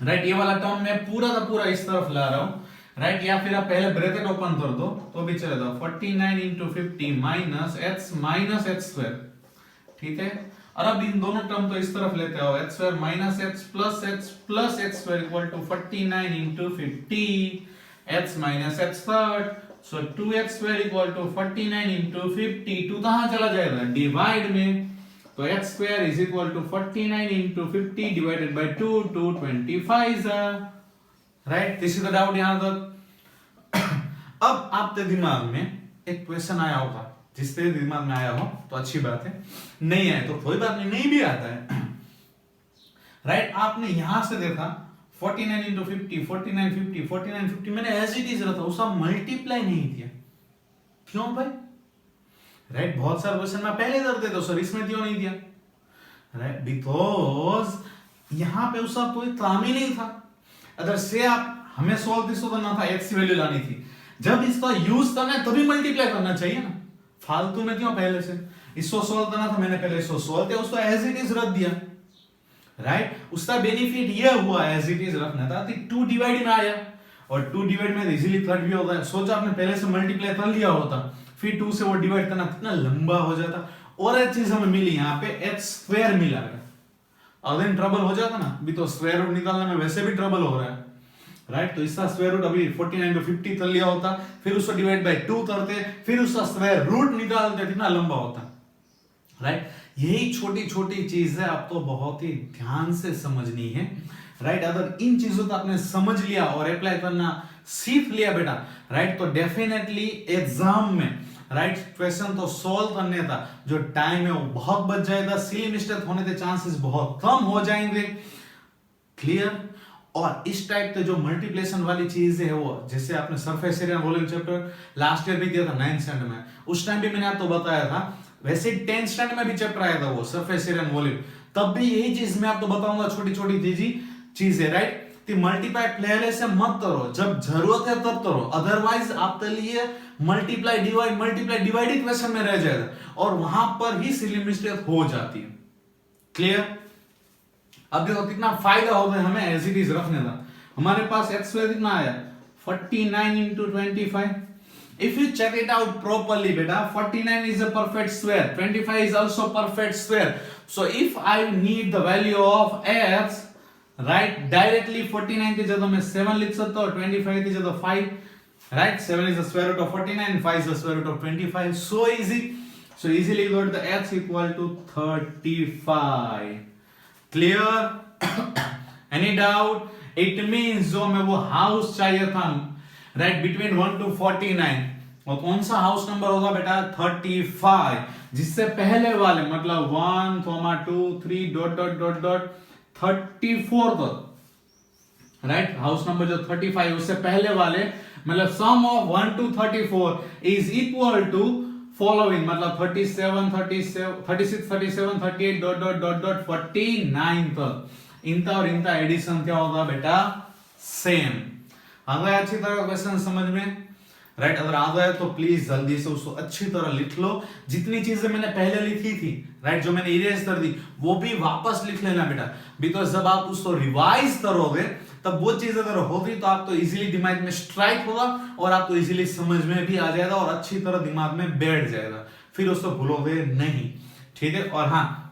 राइट, ये वाला टर्म मैं पूरा का पूरा इस तरफ ला रहा हूं, राइट, या फिर आप पहले ब्रैकेट ओपन कर दो तो भी चलेगा. 49 into 50 minus x square. ठीक है. और अब इन दोनों टर्म तो इस तरफ लेते हो, x square minus x plus x square equal to 49 into 50 x minus x third. So 2x square equal to 49 into 50. 2 कहां चला जाएगा? डिवाइड में. तो x square is equal to 49 into 50 divided by 2, 225 right? This is the doubt यहाँ तक. अब आपके दिमाग में एक क्वेश्चन आया होगा, जिसके दिमाग में आया हो तो अच्छी बात है, नहीं आया तो कोई बात नहीं, नहीं भी आता है, राइट. आपने यहां से देखा 49 into 50, 49 50, 49 50, मैंने एज इट इज रखा, उसका मल्टीप्लाई नहीं किया. क्यों भाई? राइट, बहुत सारे क्वेश्चन मैं पहले कर देता हूं, सर इसमें क्यों नहीं दिया? राइट, बिकॉज यहां पे उसका कोई काम ही नहीं था। अगर से आप हमें सोल्व दिस करना था, एक्स की वैल्यू लानी थी, जब इसका यूज करना है तभी मल्टीप्लाई करना चाहिए ना, फालतू में क्यों पहले से इसको सोल्व करना था, मैंने पहले इसको सोल्व किया, उसको एज इट इज रख दिया। राइट, उसका बेनिफिट ये हुआ एज इट इज रखना था, 2 डिवाइड में आया, और 2 डिवाइड में इजीली कट भी होता है। सोचा आपने पहले से मल्टीप्लाई कर लिया होता, फिर 2 से वो डिवाइड करना कितना लंबा हो जाता। और एक चीज हमें मिली यहाँ पे, एक्स स्क्वायर मिला है, अगर ट्रबल हो जाता ना, अभी तो स्क्वायर रूट निकालने में वैसे भी ट्रबल हो रहा है। राइट, तो इसका स्क्वायर रूट अभी 49 to 50 कर लिया होता, फिर उसको डिवाइड बाय 2 करते, फिर उसका स्क्वायर रूट निकालते, कितना लंबा होता। राइट, यही छोटी छोटी चीज है, आपको बहुत ही ध्यान से समझनी है। राइट, अगर इन चीजों को आपने समझ लिया और अप्लाई करना सीख लिया बेटा, राइट, तो डेफिनेटली एग्जाम में राइट क्वेश्चन तो सॉल्व करने का जो टाइम है वो बहुत बच जाएगा, सिली मिस्टेक होने के चांसेस बहुत कम हो जाएंगे। क्लियर। और इस टाइप के जो मल्टीप्लिकेशन वाली चीज है वो, जैसे आपने surface area volume chapter last year भी दिया था 9th स्टैंडर्ड में, उस टाइम भी मैंने आपको बताया था, वैसे 10th स्टैंडर्ड में भी चैप्टर आया था वो सरफेस एरिया वॉल्यूम, तब भी यही चीज मैं आपको बताऊंगा, छोटी छोटी चीजें। राइट, तो मल्टीप्लाई पहले से मत करो, जब जरूरत है तब करो, अदरवाइज आपके लिए मल्टीप्लाई डिवाइड ही क्वेश्चन में रह जाएगा, और वहां पर ही सिली मिस्टेक हो जाती है। क्लियर। अब देखो कितना फायदा होता है हमें एज इट इज रखने का। हमारे पास एक्स स्क्वायर कितना आया, 49 into 25. If you check it out properly beta, 49 is a perfect square, 25 is also perfect square. So if I need the value of x, right, directly 49 की जगह मैं 7 लिख सकता हूँ, 25 की जगह 5, right, 7 is the square root of 49, 5 is the square root of 25. So easy. So easily got the x equal to 35. Clear? Any doubt? It means जो हमें वो हाउस चाहिए था, राइट, बिटवीन 1 to 49, और कौन सा हाउस नंबर होगा बेटा, 35, जिससे पहले वाले मतलब 1, 2, 3 डॉट डॉट डॉट डॉट 34 तक, राइट, हाउस नंबर जो 35 उससे पहले वाले, मतलब sum of 1 to 34 is equal to following, मतलब 37, 36, 37, 38 डॉट डॉट डॉट डॉट 49 तक। इनका और इनका एडिशन क्या होगा बेटा, सेम। आ गया अच्छी तरह क्वेश्चन समझ में, राइट। अगर आ गया तो प्लीज जल्दी से उसको अच्छी तरह लिख लो, जितनी चीजें मैंने पहले लिखी थी, राइट, जो मैंने इरेज कर दी वो भी वापस लिख लेना बेटा, बिकॉज जब आप उसको रिवाइज करोगे तब वो चीज अगर होगी तो आप तो इजीली दिमाग में स्ट्राइक होगा और आपको इजीली समझ में भी आ जाएगा और अच्छी तरह दिमाग में बैठ जाएगा, फिर उसको भूलोगे नहीं, ठीक है। और हाँ,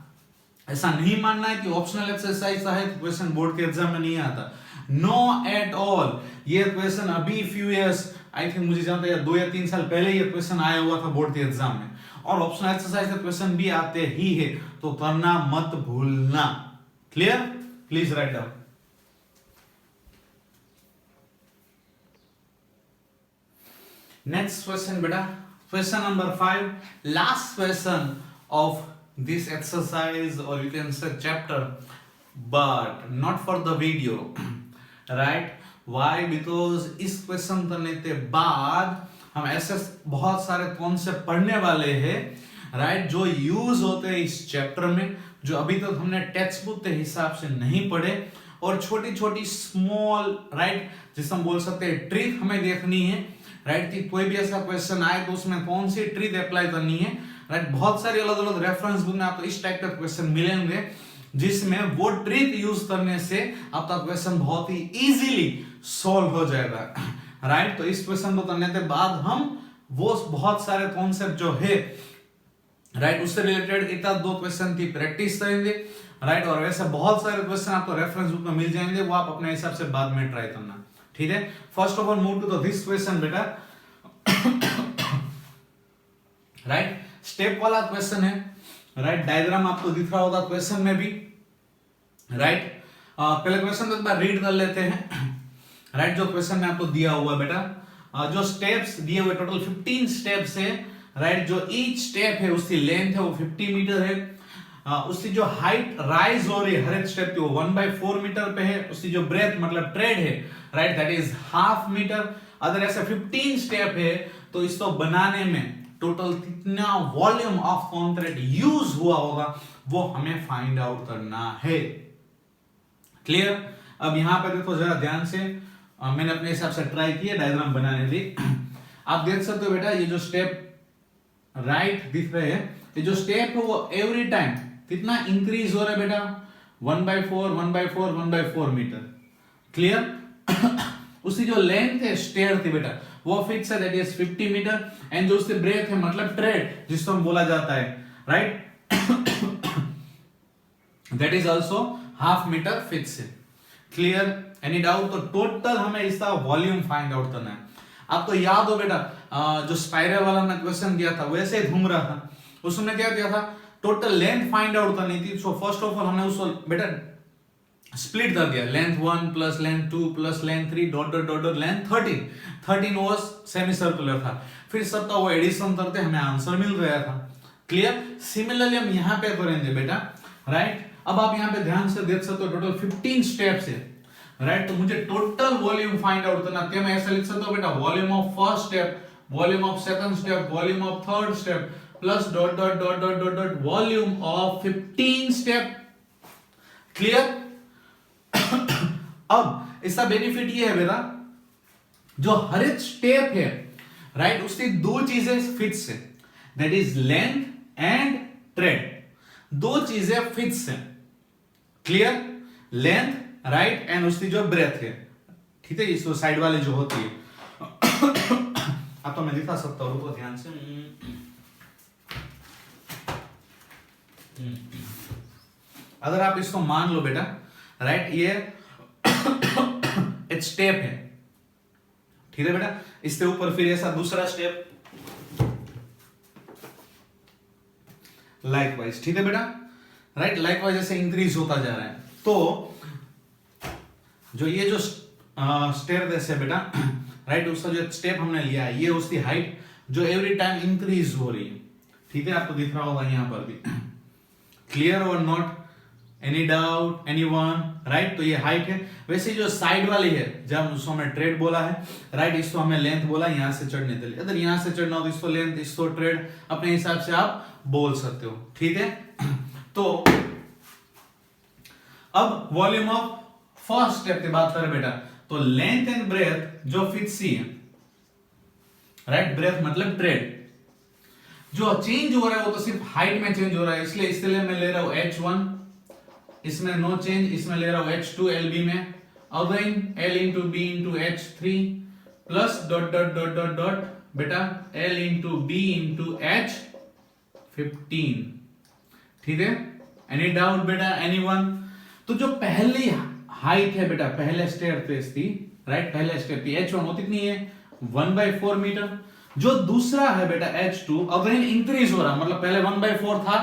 ऐसा नहीं मानना है कि ऑप्शनल एक्सरसाइज है क्वेश्चन बोर्ड के एग्जाम में नहीं आता, नो एट ऑल। ये क्वेश्चन अभी फ्यू इयर्स, आई थिंक मुझे जानता है 2 या 3 साल पहले ये क्वेश्चन आया हुआ था बोर्ड के एग्जाम में, और ऑप्शनल एक्सरसाइज के क्वेश्चन भी आते ही है, तो करना मत भूलना। Clear, please write down. Next question बेटा, question number 5, last question of this exercise or you can say chapter, but not for the video, right? Why? Because इस क्वेश्चन करने के बाद हम ऐसे बहुत सारे कॉन्सेप्ट पढ़ने वाले हैं, राइट, जो यूज होते हैं इस चैप्टर में, जो अभी तक हमने टेक्स्ट बुक के हिसाब से नहीं पढ़े, और छोटी छोटी स्मॉल, राइट, जिसे हम बोल सकते हैं ट्रिक हमें देखनी है, राइट, कि कोई भी ऐसा क्वेश्चन आए तो उसमें कौन सी ट्रिक अप्लाई करनी है, राइट। बहुत सारी अलग अलग रेफरेंस बुक में आपको इस टाइप का क्वेश्चन मिलेंगे, जिसमें वो ट्रिक यूज करने से आपका क्वेश्चन बहुत ही इजीली सॉल्व हो जाएगा, राइट। तो इस क्वेश्चन को करने के बाद हम वो बहुत सारे कॉन्सेप्ट जो है, राइट, उससे रिलेटेड एक दो क्वेश्चन की प्रैक्टिस करेंगे, राइट, और वैसे बहुत सारे क्वेश्चन आपको रेफरेंस बुक में मिल जाएंगे, वो आप अपने हिसाब से बाद में ट्राई करना, ठीक है। First of all move to this question बेटा, राइट, स्टेप वाला क्वेश्चन है, राइट, डायग्राम आपको दिख रहा होगा क्वेश्चन में भी, राइट। पहले क्वेश्चन को एक बार रीड कर लेते हैं, राइट, जो क्वेश्चन में आपको दिया हुआ बेटा, जो स्टेप्स दिए हुए टोटल 15 स्टेप्स है, राइट, जो ईच स्टेप है उसकी लेंथ है वो 50 मीटर है, उसकी जो हाइट राइज हो रही है हर एक स्टेप की वो 1/4 मीटर पे है, उसकी जो ब्रेथ मतलब ट्रेड है, राइट, दैट इज ½ मीटर। अगर ऐसे 15 स्टेप है तो इसको बनाने में टोटल कितना वॉल्यूम ऑफ कॉन्क्रीट यूज हुआ होगा वो हमें फाइंड आउट करना है। क्लियर? अब यहां पर देखो जरा ध्यान से, मैंने अपने हिसाब से ट्राई किया डायग्राम बनाने की। आप देख सकते हो बेटा ये जो स्टेप राइट दिख रहे हैं, ये जो स्टेप है वो एवरी टाइम कितना इंक्रीज हो रहा है बेटा, 1/4 1/4 1/4 मीटर। क्लियर? उसकी जो लेंथ है स्टेयर की बेटा वो फिक्स है, दैट इज 50 मीटर, एंड जो उसकी ब्रेथ है मतलब ट्रेड जिसको हम बोला जाता है, right, that is also half meter fix है। क्लियर? Any doubt? तो टोटल हमें इसका वॉल्यूम फाइंड आउट करना है। आपको याद हो बेटा जो स्पाइरल वाला मैं क्वेश्चन किया था वैसे ही घूम रहा था, उसमें क्या दिया था, टोटल लेंथ फाइंड आउट करनी थी। सो फर्स्ट ऑफ ऑल हमने उसको बेटा स्प्लिट कर दिया, length 1 plus length 2 plus length 3 dot dot dot dot length 13 वो सेमी सर्कुलर था। फिर सबका वो एडिशन करते हमें आंसर मिल रहा था। क्लियर? सिमिलरली हम यहाँ पे करेंगे बेटा, राइट। अब आप यहाँ पे ध्यान से देख सकते हो टोटल 15 स्टेप्स है, राइट। तो मुझे टोटल वॉल्यूम फाइंड आउट करना है। मैं ऐसा लिख सकता हूँ बेटा, volume of first step, volume of second step, volume of third step plus dot dot dot dot dot dot volume of 15 step. Clear? अब इसका बेनिफिट ये है बेटा, जो हर एक स्टेप है, राइट, उसकी दो चीजें फिक्स है, that is length and trade. दो चीजें फिक्स है। क्लियर? लेंथ, राइट, एंड उसकी जो ब्रेथ है, ठीक है, इसको साइड वाले जो होती है। अब तो मैं दिखा सकता हूं, रुको ध्यान से। अगर आप इसको मान लो बेटा, राइट, ये एक स्टेप है, ठीक है बेटा, इसके ऊपर फिर ऐसा दूसरा स्टेप लाइकवाइज, ठीक है बेटा, राइट, लाइकवाइज ऐसे इंक्रीज होता जा रहा है। तो जो ये जो स्टेयर है बेटा, राइट, उसका जो स्टेप हमने लिया है, ये उसकी हाइट जो एवरी टाइम इंक्रीज हो रही है, ठीक है, आपको दिख रहा होगा यहां पर भी। क्लियर और not? Any doubt, anyone? Right, तो ये हाइट है। वैसे जो साइड वाली है, जब उसको हमें ट्रेड बोला है, राइट, इसको हमें लेंथ बोला यहां से चढ़ने के लिए। अगर यहां से चढ़ना हो तो इसको लेंथ, इसको ट्रेड, अपने हिसाब से आप बोल सकते हो, ठीक है। तो अब वॉल्यूम ऑफ फर्स्ट स्टेप की बात करें बेटा, तो लेंथ एंड ब्रेथ जो फिक्स ही है, राइट, ब्रेथ मतलब ट्रेड, जो चेंज हो रहा है वो तो सिर्फ हाइट में चेंज हो रहा है, इसलिए इसके लिए मैं ले रहा हूं h1, इसमें नो चेंज, इसमें ले रहा हूं h2 lb में, again l into b into h3 plus dot dot dot dot dot बेटा l into b into h15, ठीक है। एनी डाउट बेटा, एनीवन? तो जो पहली हाइट है बेटा, पहले स्टेयरकेस थी, राइट, पहले स्टेप की h1 वो कितनी है, 1/4 मीटर। जो दूसरा है बेटा h2, अगेन इंक्रीज हो रहा, मतलब पहले 1/4 था,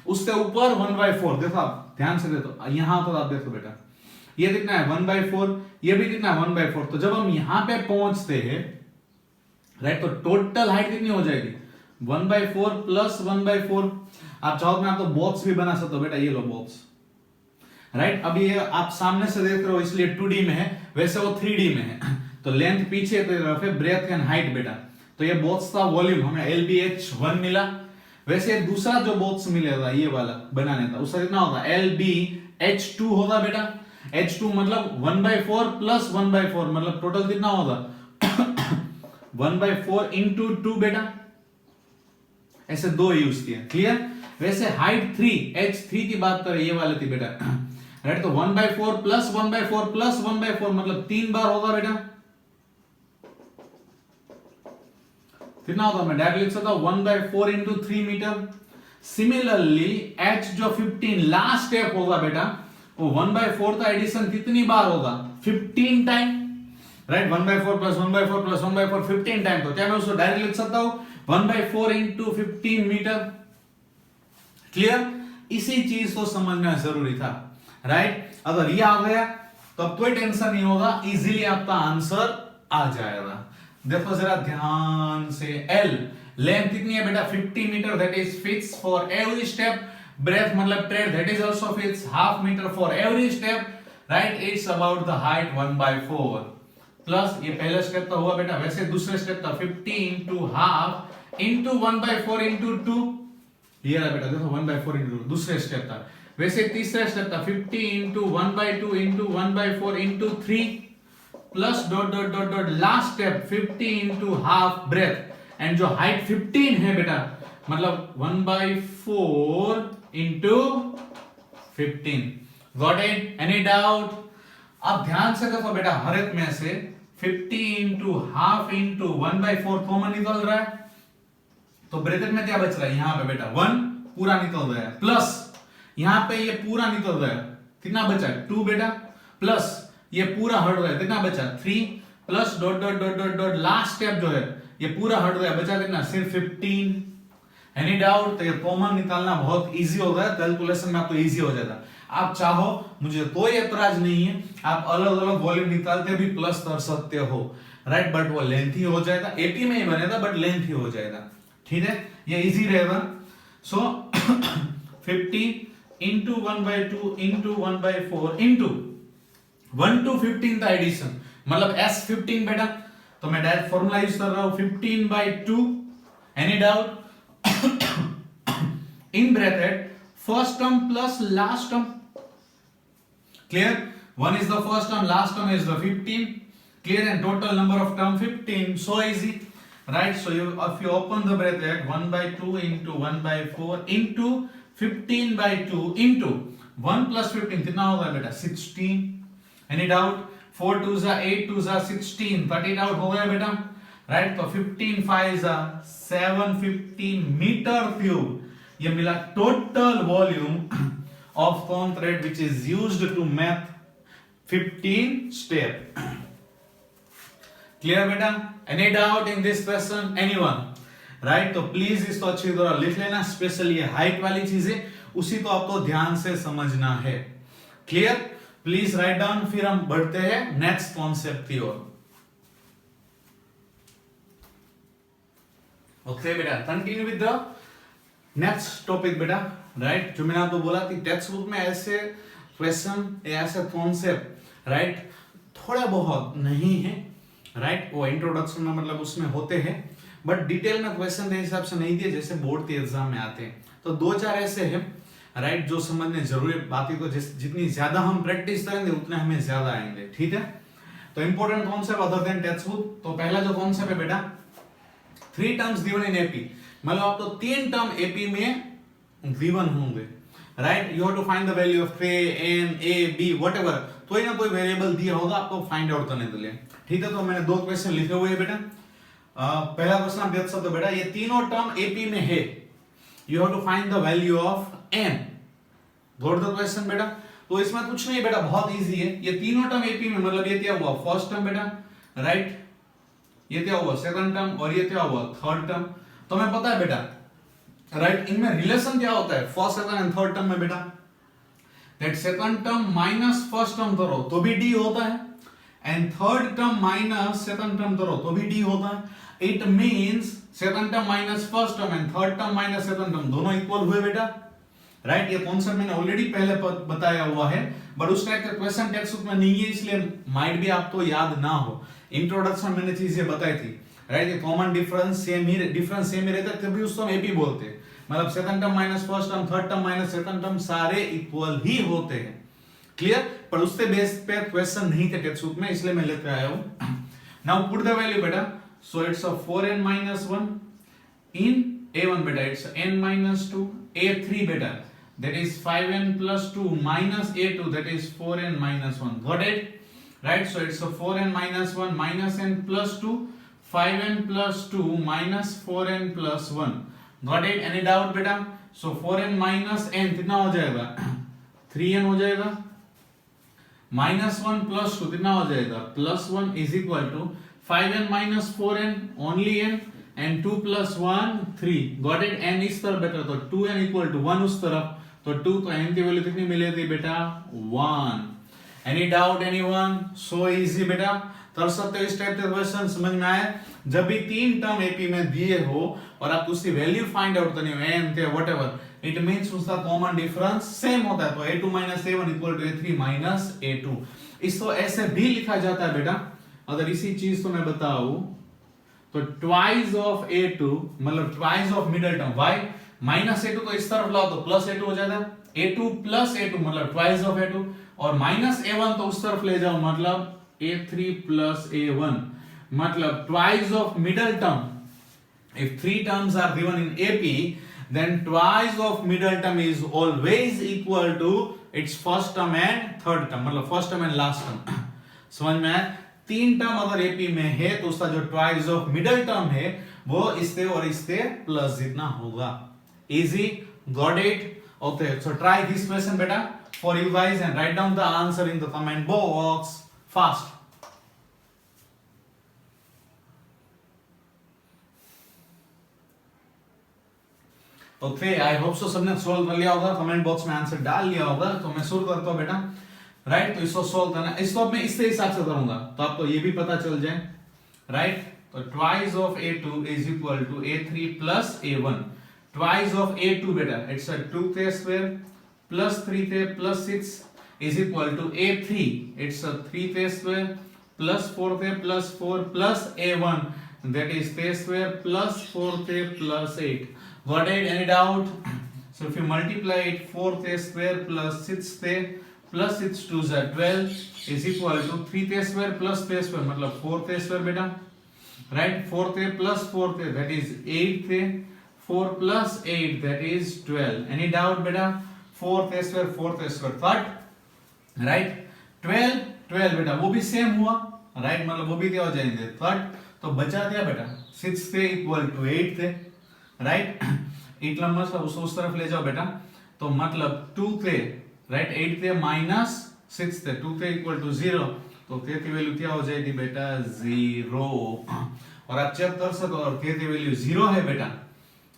उससे ऊपर 1/4, देखो आप ध्यान से देखो, यहां तो आप देखो बेटा, ये कितना है 1/4, ये भी कितना है 1/4। तो जब हम यहां पे पहुंचते हैं, राइट, तो टोटल हाइट कितनी हो जाएगी, 1/4 प्लस 1/4। आप चाहो तो मैं आपको बॉक्स भी बना सकता हूं बेटा, ये लो बॉक्स, राइट। अब ये आप सामने से देख रहे हो इसलिए 2D में है, वैसे वो 3D में है। तो लेंथ पीछे की तरफ है, ब्रेथ एंड हाइट बेटा, तो ये बॉक्स का वॉल्यूम हमें LBH1 मिला। वैसे दूसरा जो बॉक्स मिलेगा ये वाला बनाने का, उसका कितना होगा, LBH2 होगा बेटा। H2 मतलब 1/4 प्लस 1/4, मतलब टोटल कितना होगा 1/4 इंटू 2 बेटा, ऐसे दो यूज किया। क्लियर? वैसे हाइट 3 H3 की बात करें, ये वाले थी बेटा, राइट, तो 1/4 प्लस 1/4 प्लस 1/4 मतलब 3 बार होगा बेटा। कितना होगा, मैं डायरेक्ट लिख सकता हूं 1/4 इंटू 3 मीटर। सिमिलरली h जो 15 लास्ट स्टेप होगा बेटा, वो 1/4 का एडिशन कितनी बार होगा, 15 time, right, 1/4 plus 1/4 plus 1/4 15 time. तो क्या मैं उसको डायरेक्ट लिख सकता हूं 1/4 इंटू 15 मीटर। क्लियर? इसी चीज को समझना जरूरी था, राइट। अगर ये आ गया तो अब कोई टेंशन नहीं होगा, इजीली आपका आंसर आ जाएगा। देखो जरा ध्यान से, L लेंथ कितनी है बेटा, 50 metre, that is fix for every step. Breath मतलब tread, that is also fix, half metre for every step, right. It's about the height 1/4 plus ये पहला स्टेप तो हुआ बेटा, वैसे दूसरे स्टेप था 50 इंटू हाफ इंटू 1/4 इंटू 2, ये रहा बेटा देखो 1/4 इंटू 2 दूसरे स्टेप था। वैसे तीसरा स्टेप था 50 into 1/2 into 1/4 into 3 plus dot dot dot dot last step 50 into half breadth and जो हाइट 15 है बेटा मतलब 1/4 into 15। Got it? Any doubt? अब ध्यान से देखो बेटा हर एक में से 50 इंटू हाफ इंटू 1/4 कॉमन निकल रहा है, तो ब्रैकेट में क्या बच रहा है यहाँ पे बेटा 1 पूरा निकल रहा है, प्लस यहाँ पे ये पूरा निकल रहा है, कितना बचा 2 बेटा, प्लस ये पूरा हट रहा है, कितना बचा 3, plus dot dot dot dot dot last step जो है ये पूरा हट रहा है, बचा कितना सिर्फ 15। Any doubt? तो ये कॉमन निकालना बहुत इजी होगा, कैलकुलेशन में आपको इजी हो जाता। आप चाहो, मुझे कोई ऐतराज नहीं है, आप अलग अलग वॉल्यूम निकालते भी प्लस कर सकते हो, राइट, बट वो लेंथी हो जाएगा, एपी में ही बनेगा बट लेंथी हो जाएगा, ठीक है, ये इजी रहेगा। सो 50 इंटू 1/2 इंटू 1/4 इंटू 1 to 15 का एडिशन मतलब S15 बेटा, तो मैं डायरेक्ट फॉर्मूला यूज कर रहा हूं 15/2। Any doubt? In bracket first term plus last term, clear? 1 is the first term, last term is the 15, clear? And total number of term 15, so easy, right? So if you open the bracket 1/2 into 1/4 into 15/2 into 1 plus 15 कितना होगा बेटा 16। Any doubt? 4 2s are 8 2s are 16, 30 out हो गया बेटा, right? तो 15 5s are 750 meter cube, ये मिला total volume of cone thread which is used to make 15 step. Clear बेटा? Any doubt in this question? Anyone? Right? तो please इसको अच्छी तरह लिख लेना, स्पेशली ये हाइट वाली चीजें उसी को आपको ध्यान से समझना है। क्लियर? प्लीज राइट डाउन, फिर हम बढ़ते हैं नेक्स्ट कॉन्सेप्ट की ओर। ओके बेटा, continue with the next topic बेटा, राइट? जो मैंने आपको बोला कि टेक्स्ट बुक में ऐसे क्वेश्चन या ऐसे कॉन्सेप्ट, राइट, थोड़ा बहुत नहीं है, राइट, वो इंट्रोडक्शन में मतलब उसमें होते हैं, बट डिटेल में क्वेश्चन के हिसाब से नहीं दिए जैसे बोर्ड के एग्जाम में आते हैं। तो 2-4 ऐसे हैं, राइट, जो समझने जरूरी, बाकी को जितनी ज्यादा हम प्रैक्टिस करेंगे उतने हमें ज्यादा आएंगे, ठीक है? तो important concept other than text book. तो पहला जो कॉन्सेप्ट है बेटा, 3 टर्म्स गिवन इन एपी, मतलब आपको 3 टर्म एपी में गिवन होंगे, right? You have to find the value of k n a b whatever, कोई ना कोई वेरिएबल दिया होगा आपको फाइंड आउट करने के लिए, ठीक है? तो मैंने 2 क्वेश्चन लिखे हुए हैं बेटा। पहला क्वेश्चन आप देख सकते हो बेटा, ये तीनों टर्म एपी में है, you have to find the value of n। Got the question बेटा? तो इसमें कुछ नहीं बेटा, बहुत इजी है, ये तीनों टर्म एपी में, मतलब ये क्या हुआ फर्स्ट टर्म बेटा, राइट, ये क्या हुआ सेकंड टर्म और ये क्या हुआ थर्ड टर्म। तो हमें पता है बेटा, राइट, इनमें रिलेशन क्या होता है first second and third term में बेटा, that second term minus first term करो तो भी डी होता है, and third term minus second term करो तो भी डी होता है। It means second term minus first term and third term minus second term दोनों इक्वल हुए बेटा, राइट? ये कॉन्सेप्ट मैंने ऑलरेडी पहले बताया हुआ है, बट उस टाइप का क्वेश्चन टेक्स्ट बुक में नहीं है, इसलिए माइट भी आपको याद ना हो। इंट्रोडक्शन मैंने चीजें बताई थी, राइट? ये कॉमन डिफरेंस सेम ही रहता है, तभी उसको एपी बोलते हैं, मतलब second term minus first term, third term minus second term सारे इक्वल ही होते हैं, क्लियर? पर उससे बेस पे क्वेश्चन नहीं थे टेक्स्ट बुक में, इसलिए मैं लेकर आया हूं। नाउ पुट द वैल्यू बेटा, so it's a 4n minus 1 in a1 beta, it's n minus 2, a3 beta, that is 5n plus 2 minus a2, that is 4n minus 1. Got it? Right? So it's a 4n minus 1 minus n plus 2, 5n plus 2 minus 4n plus 1. Got it? Any doubt बेटा? So 4n minus n कितना हो जाएगा 3n हो जाएगा, minus 1 plus 2 कितना हो जाएगा plus 1 is equal to 5n minus 4n only n and 2 plus 1 3. Got it? n इस तरफ बेटा, तो 2n equal to 1 उस तरफ, तो 2, तो n की वैल्यू कितनी मिलेगी बेटा 1. Any doubt anyone? So easy बेटा, कर सकते हो इस टाइप के क्वेश्चन, समझ में आए? जब भी 3 टर्म एपी में दिए हो और आप उसकी वैल्यू फाइंड आउट करनी हो n के व्हाटएवर, इट मींस उसका कॉमन डिफरेंस सेम होता है, तो a2 minus a1 equal to a3 minus a2। इसको ऐसे भी लिखा जाता है बेटा, अगर इसी चीज को मैं बताऊं तो ट्वाइस ऑफ a2 मतलब twice of middle term y minus a2 को इस तरफ लाओ तो प्लस a2 हो जाएगा, a2 प्लस a2 मतलब ट्वाइस ऑफ a2, और माइनस a1 तो उस तरफ ले जाओ मतलब a3 प्लस a1 मतलब twice of middle term. If three terms are given in AP, then twice of middle term is always equal to its first term and third term, मतलब first term and last term. समझ में आया? तीन term अगर AP में है तो उसका जो twice of middle term है वो इससे और इससे प्लस जितना होगा. Easy? Got it? Okay, so try this question बेटा for you guys and write down the answer in the comment box fast. Okay, I hope सो सबने सोल्व कर लिया होगा, कमेंट बॉक्स में आंसर डाल लिया होगा. तो मैं शुरू करता हूं बेटा. राइट, तो इसको सोल्व करना, इसको मैं इससे हिसाब से करूंगा तो आपको ये भी पता चल जाए. राइट, तो twice of a2 is equal to a3 plus a1. Twice of a2 बेटा it's a 2 square plus 3 plus 6 is equal to a3 it's a 3 square plus 4 plus 4 plus a1 that is square plus 4 plus 8. Got it? Any doubt? So if you multiply it, 4 square plus 6 plus 6 2 is 12 is equal to 3 square plus square मतलब 4 square बेटा. Right? 4 plus 4 that is 8 4 plus 8 that is 12. Any doubt बेटा? 4 square third. Right? 12 बेटा वो भी same हुआ. Right, मतलब वो भी क्या हो जाएंगे थर्ड. तो बचा क्या बेटा 6 थे इक्वल टू 8 थे. राइट, 8 नंबर से उस तरफ ले जाओ बेटा तो मतलब 2 थे. राइट, 8 थे माइनस 6 थे, 2 थे इक्वल टू 0 तो k की वैल्यू क्या हो जाएगी बेटा 0. और आप चेक कर सको और k की वैल्यू 0 है बेटा.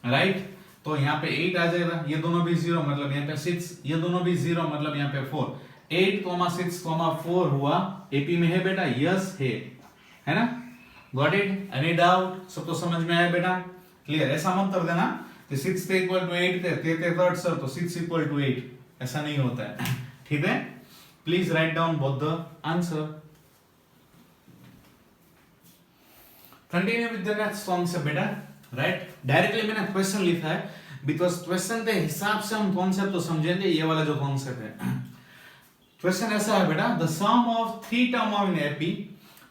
राइट, तो यहाँ पे 8 आ जाएगा, ये दोनों भी 0 मतलब यहाँ पे 6, ये दोनों भी 0 मतलब यहाँ पे 4. 8,6,4 हुआ. एपी में है बेटा? यस है ना. Got it? Any doubt? सब तो समझ में आया बेटा? क्लियर? ऐसा मत कर देना कि 6 थे इक्वल टू 8 थे थर्ड सर तो 6 इक्वल टू 8, ऐसा नहीं होता है. ठीक है, please write down both the answer. Continue with the next concept बेटा. राइट, डायरेक्टली मैंने क्वेश्चन लिखा है बिकॉज क्वेश्चन के हिसाब से हम कॉन्सेप्ट तो समझेंगे. ये वाला जो कॉन्सेप्ट है, क्वेश्चन ऐसा है बेटा, the sum of 3 term of in AP,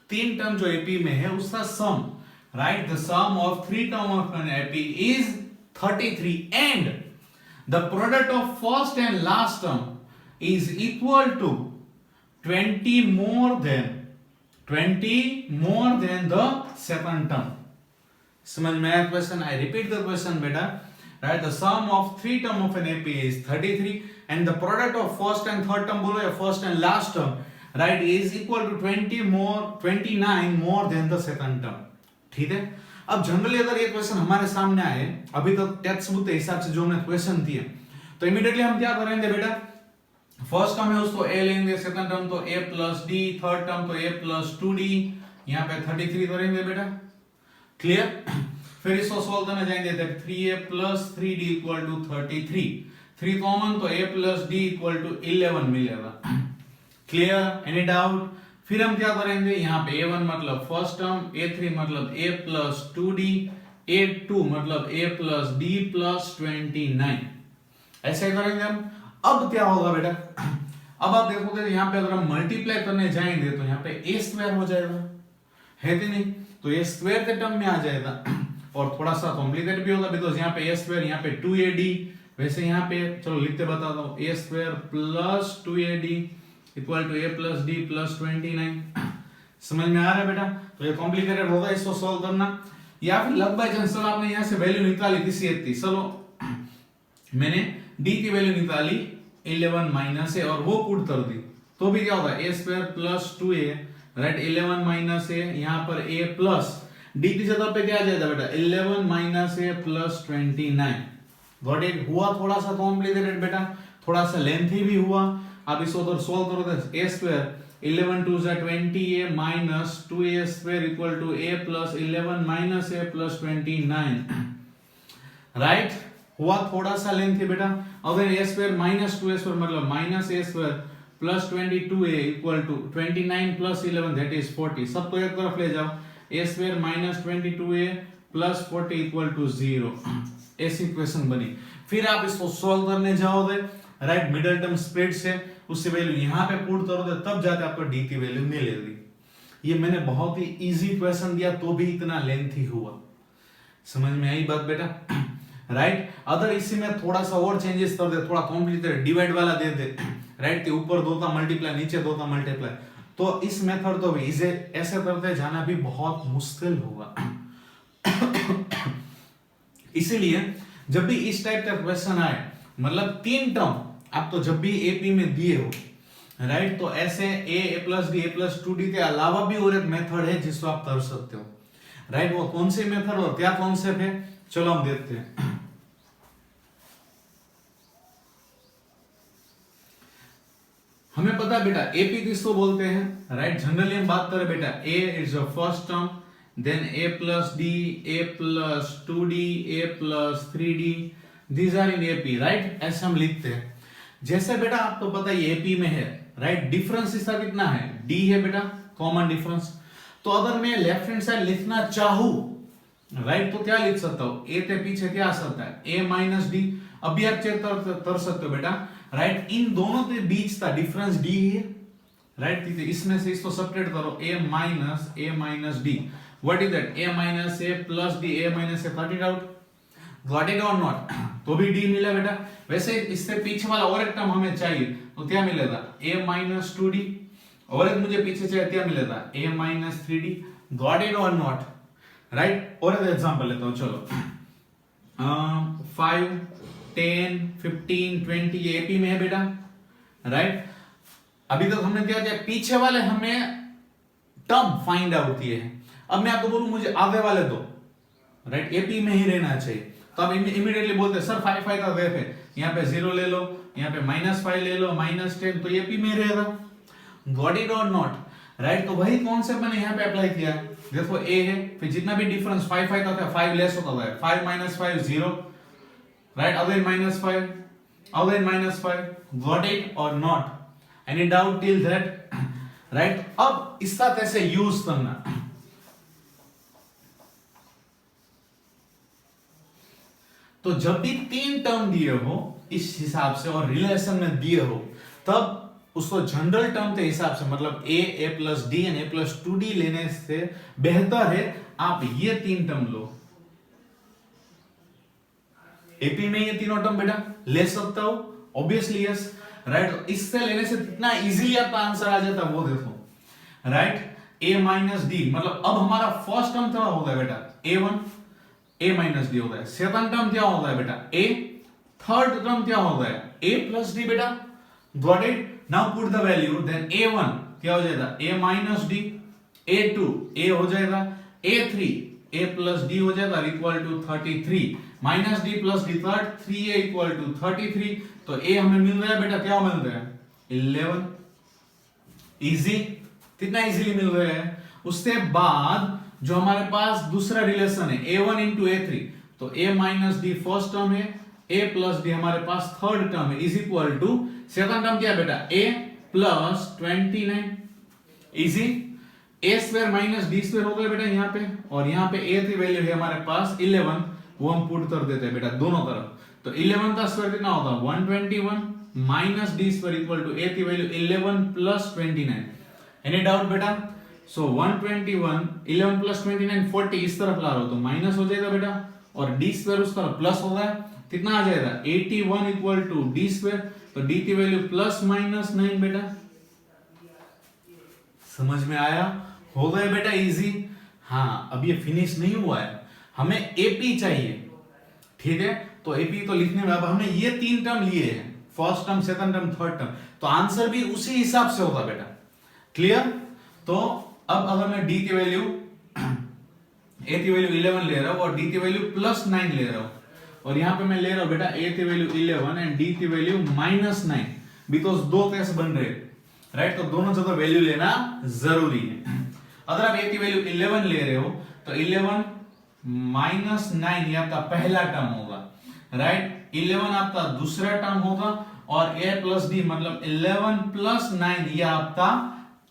3 term जो एपी में है उसका sum. Right, the sum of 3 term of an AP is 33 and the product of first and last term is equal to 20 more than the second term. समझ में आया question? I repeat the question बेटा. Right, the sum of 3 term of an AP is 33 and the product of first and third term बोलो या first and last term, right, is equal to 29 more than the second term. ठीक है. अब generally अगर ये question हमारे सामने आए, अभी तक टेक्स्ट बुक के हिसाब से जो हमने क्वेश्चन दिए, तो इमीडिएटली हम क्या करेंगे बेटा, फर्स्ट टर्म है उसको a लेंगे, सेकंड टर्म तो a plus d, third term तो a प्लस 2d, यहाँ पे 33 करेंगे बेटा. क्लियर? फिर इसको सोल्व करने जाएंगे तो 3a plus 3d equal to 33. 3 common तो a plus d equal to 11 मिलेगा. क्लियर? Any doubt? फिर हम क्या करेंगे, यहाँ पे a1 मतलब फर्स्ट टर्म, a3 मतलब a प्लस 2d, a2 मतलब a प्लस d प्लस 29. ऐसे करेंगे हम. अब क्या होगा बेटा, अब आप देखोगे यहाँ पे अगर हम मल्टीप्लाई करने जाएंगे तो यहाँ पे a स्क्वायर हो जाएगा, है कि नहीं? तो a स्क्वायर के टर्म में आ जाएगा और थोड़ा सा कॉम्प्लिकेट भी होगा बिकॉज यहाँ पे a स्क्वायर, यहाँ पे 2ad. वैसे यहाँ पे चलो लिखते बताता हूँ, a square plus 2ad equal to a plus d plus 29. समझ में आ रहा है बेटा? तो ये कॉम्प्लिकेटेड होगा इसको सॉल्व करना. या फिर लग बाय चांस आपने यहाँ से वैल्यू निकाली किसी एक की, चलो मैंने d की वैल्यू निकाली 11 माइनस a और वो पुट कर दी तो भी क्या होगा, a square plus 2a, right, 11 minus a, यहाँ पर a प्लस d की जगह पे क्या आ जाएगा बेटा, 11 minus a plus 29. Got it? हुआ थोड़ा सा कॉम्प्लिकेटेड बेटा, थोड़ा सा लेंथी भी हुआ. अब इसको तो सोल्व करो तो a स्क्वायर 11 2 जा 20a minus 2a square equal to a plus 11 minus a plus 29. Right, हुआ थोड़ा सा लेंथी बेटा. अगर a square minus 2a square मतलब minus a square plus 22a equal to 29 plus 11 that is 40. सबको एक तरफ ले जाओ. A square minus 22a plus 40 equal to 0। ऐसी इक्वेशन बनी। फिर आप इसको सॉल्व करने जाओगे, राइट, मिडिल टर्म स्प्रेड से उससे वैल्यू यहाँ पे पुट करोगे तब जाके आपको डी की वैल्यू मिलेगी। ये मैंने बहुत ही इजी क्वेश्चन दिया तो भी इतना लेंथी हुआ। समझ में आई बात बेटा? राइट। अगर इसी में थोड़ा सा और चेंजेस कर दे, थोड़ा कॉम्प्लिकेटेड डिवाइड वाला दे दे, राइट, कि ऊपर 2 का मल्टीप्लाई नीचे 2 का मल्टीप्लाई, तो इस मेथड तो भी इसे ऐसे करते जाना भी बहुत मुश्किल होगा। इसीलिए जब भी इस टाइप का क्वेश्चन आए, मतलब 3 टर्म आपको जब भी एपी में दिए हो, राइट, तो ऐसे a plus d a plus 2d के अलावा भी और एक मेथड है जिसको आप कर सकते हो, राइट। वो कौन से मेथड और क्या कॉन्सेप्ट है, चलो हम देखते हैं। हमें पता है बेटा एपी किसको बोलते हैं, राइट। जनरली हम बात करें बेटा, a is the first term, then a plus d, a plus 2d, a plus 3d, these are in AP, right. ऐसे हम लिखते हैं। जैसे बेटा आपको पता है एपी में है, राइट, डिफरेंस इसका कितना है, डी है बेटा, कॉमन डिफरेंस। तो अगर मैं लेफ्ट हैंड साइड लिखना चाहूं, राइट, तो क्या लिख सकता हूं, ए के पीछे क्या आ सकता है, ए माइनस डी। अभी आप चेक कर सकते हो बेटा, राइट, इन दोनों के बीच का डिफरेंस डी है, राइट। इसमें से इसको सेपरेट करो, a minus d, what is that, a minus a plus d, a minus a, got it out, got it और नॉट, तो भी डी मिला बेटा। वैसे इससे पीछे वाला और एक टर्म हमें चाहिए, तो क्या मिलेगा, ए माइनस 2d, और एक मुझे पीछे चाहिए, क्या मिलेगा, ए माइनस 3d, गॉट इट और नॉट, राइट। और एक एग्जांपल लेता हूं, चलो 5 10 15 20 ये एपी में है बेटा, राइट। अभी तक हमने क्या किया, पीछे वाले हमें टर्म फाइंड आउट किए हैं। अब मैं आपको बोलूं मुझे आगे वाले दो, राइट, एपी में ही रहना चाहिए, तो आप इमीडिएटली बोलते हैं सर 5 5 का वेव है, यहाँ पे 0 ले लो, यहाँ पे -5 ले लो, -10, तो एपी में रहेगा, गॉट इट और नॉट, राइट। तो वही कॉन्सेप्ट मैंने यहाँ पे अप्लाई किया। देखो ए है, फिर जितना भी डिफरेंस 5 5 का था, 5 लेस होता है, 5 - 5 0, right, again -5, again -5, got it और not, any doubt till that, right. अब इसका कैसे यूज करना, तो जब भी 3 टर्म दिए हो इस हिसाब से और रिलेशन में दिए हो, तब उसको जनरल टर्म के हिसाब से, मतलब a plus d and a plus 2d लेने से बेहतर है आप ये 3 टर्म लो। एपी में ये तीनों टर्म बेटा ले सकता हो, ऑब्वियसली यस, राइट। इससे लेने से कितना इजीली आपका आंसर आ जाता है वो देखो, राइट। ए माइनस डी, मतलब अब हमारा फर्स्ट टर्म क्या होगा बेटा, a1, ए माइनस डी होता है। सेकंड टर्म क्या होता है बेटा, ए। थर्ड टर्म क्या होता है, ए प्लस डी बेटा, got it. Now put the value, then a1 क्या हो जाएगा, a minus D, a2 a हो जाएगा, a3 a प्लस डी हो जाएगा, equal to 33, minus d plus d third, 3a equal to 33, तो a हमें मिल रहा है बेटा, क्या मिल रहा है, 11। इजी, कितना इजीली मिल रहा है। उसके बाद जो हमारे पास दूसरा रिलेशन है a1 इंटू a3, तो a minus d first term है, a प्लस डी हमारे पास थर्ड टर्म है, is equal to second term क्या बेटा, a plus 29, easy. a square minus d square हो गया बेटा यहाँ पे, और यहाँ पे a की वैल्यू है हमारे पास 11, वो हम पुट कर देते हैं बेटा दोनों तरफ। तो 11 का स्क्वायर कितना होता है, 121, minus d square equal to a की वैल्यू 11 प्लस 29, एनी डाउट बेटा। सो 121, 11 प्लस 29 40, इस तरफ ला रहा हो तो माइनस हो जाएगा बेटा, और डी स्क्वायर उस तरफ प्लस होगा, कितना आ जाएगा 81 इक्वल टू डी स्क्वायर, तो डी की वैल्यू प्लस माइनस 9 बेटा। समझ में आया, हो गया बेटा इजी। हाँ, अब ये फिनिश नहीं हुआ है, हमें एपी चाहिए, ठीक है। तो एपी तो लिखने में अब हमने ये 3 टर्म लिए हैं, first term, second term, third term, तो आंसर भी उसी हिसाब से होगा बेटा, क्लियर। तो अब अगर मैं डी की वैल्यू, ए की वैल्यू 11 ले रहा हूं और डी की वैल्यू प्लस 9 ले रहा हूं, और यहां पे मैं ले रहा हूं बेटा ए की वैल्यू 11 एंड डी की वैल्यू -9, बिकॉज दो केस बन रहे, राइट। तो दोनों जगह वैल्यू लेना जरूरी है। अगर आप ए की वैल्यू 11 ले रहे हो तो 11 -9 ये आपका पहला टर्म होगा, राइट। 11 आपका दूसरा टर्म होगा, और a प्लस डी मतलब 11 प्लस 9 ये आपका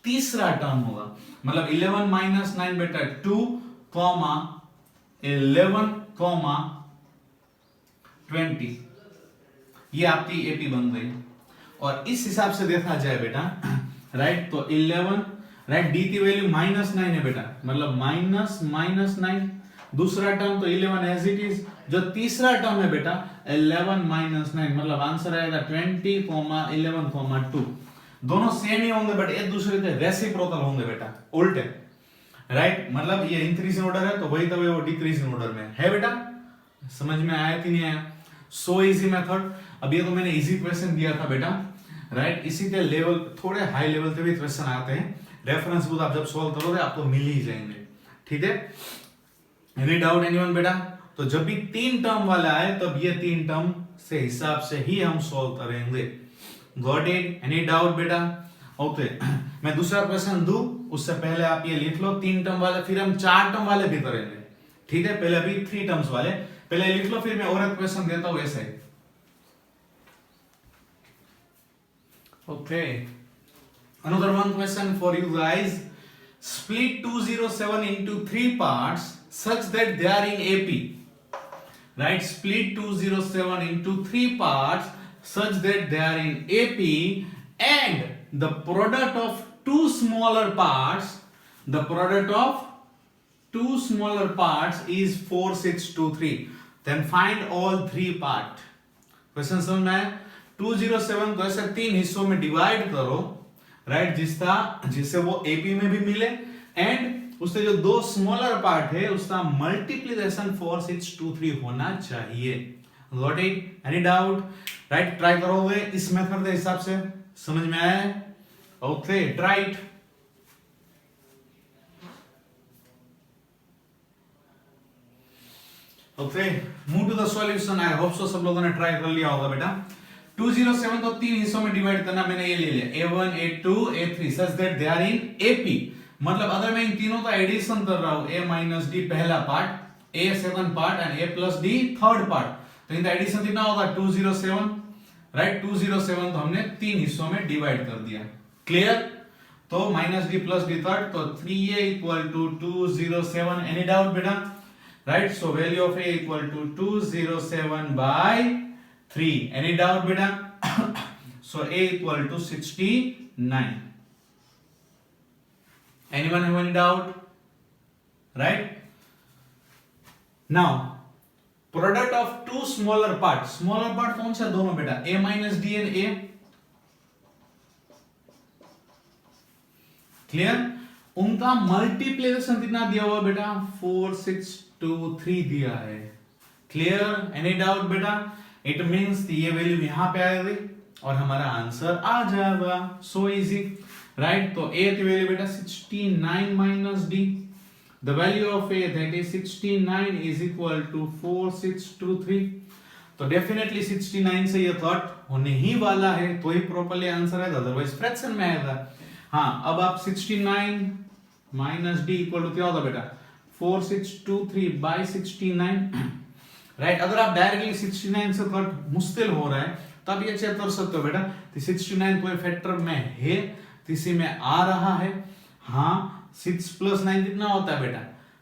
तीसरा टर्म होगा, मतलब 11 माइनस 9 बेटा 2 कॉमा 11 कॉमा 20, ये आपकी एपी बन गई। और इस हिसाब से देखा जाए बेटा, राइट, तो 11, राइट, डी की वैल्यू -9 है बेटा, मतलब -9, दूसरा टर्म तो 11 एज इट इज, जो तीसरा टर्म है बेटा 11 -9, मतलब आंसर आएगा 20, 11, 2। दोनों सेम ही होंगे बट एक दूसरे के रेसिप्रोकल होंगे बेटा, उल्टे, राइट, मतलब ये इंक्रीजिंग ऑर्डर है तो वही तो वो डिक्रीजिंग ऑर्डर में है बेटा। समझ में आया कि नहीं आया? So easy method. अब ये तो मैंने इजी क्वेश्चन दिया था बेटा, राइट, इसी के लेवल, थोड़े हाई लेवल के भी क्वेश्चन आते हैं, रेफरेंस बुक आप जब सॉल्व करोगे आपको मिल ही जाएंगे, ठीक है। एनी डाउट एनीवन बेटा? तो जब भी 3 टर्म वाला आए तब ये 3 टर्म से हिसाब से ही हम सॉल्व करेंगे। Got it? एनी डाउट बेटा? ओके, मैं दूसरा क्वेश्चन दूं उससे पहले आप ये लिख लो 3 टर्म वाले, फिर हम 4 टर्म वाले भी करेंगे, ठीक है। पहले अभी 3 टर्म्स वाले पहले लिख लो, फिर मैं और एक क्वेश्चन देता हूं ऐसे। Okay, another one question for you guys. Split 207 into 3 parts such that they are in AP. Right? Split 207 into 3 parts such that they are in AP, and the product of two smaller parts, the product of two smaller parts is 4, 6, 2, 3. Then find all 3 parts. Question समझ में आया? 207 को ऐसे 3 हिस्सों में divide करो, right, जिससे वो एपी में भी मिले, एंड उससे जो 2 स्मॉलर पार्ट है उसका मल्टीप्लिकेशन 4, 6, 2, 3 होना चाहिए। Got it? Any doubt? Right, try करोगे इस मेथड के हिसाब से? समझ में आया? Okay, try it. Okay, move to the solution. I hope so सब लोगों ने ट्राई कर लिया होगा बेटा। 207 को 3 हिस्सों में डिवाइड करना, मैंने ये ले लिया A1, A2, A3 such that they are in AP। मतलब अगर मैं इन तीनों का एडिशन कर रहा हूं, A माइनस D पहला part, A second part and A plus D third part, तो इनका एडिशन कितना होगा? 207, राइट। 207 तो हमने 3 हिस्सों में डिवाइड कर दिया। क्लियर? तो minus D plus D third, तो 3A equal to 207। Any doubt बेटा? Right, so value of A equal to 207 by 3. Any doubt beta? So A equal to 69. Anyone have any doubt? Right? Now, product of two smaller parts. Smaller part कौन सा? दोनों बेटा, A minus D and A. Clear? उनका multiplication कितना दिया हुआ बेटा? 4, 6, 2, 3 दिया है। Clear? Any doubt बेटा? इट मीन्स ये वैल्यू यहां पे आएगी और हमारा आंसर आ जाएगा। So easy, right. तो ए की वैल्यू बेटा 69 minus d, the value of a that is 69 is equal to 4623। तो डेफिनेटली 69 से ये कट होने ही वाला है, तो ही प्रॉपर्ली आंसर आएगा, अदरवाइज फ्रैक्शन में आएगा। हाँ, अब आप 69 माइनस डी इक्वल टू क्या होगा बेटा? 4623 बाय 69, राइट। अगर आप डायरेक्टली 69 से कट मुश्किल हो रहा है तो आप ये चेक कर सकते हो बेटा, तो 69 कोई फैक्टर में है, इसी में आ रहा है। हाँ, 6 प्लस 9 कितना होता है बेटा?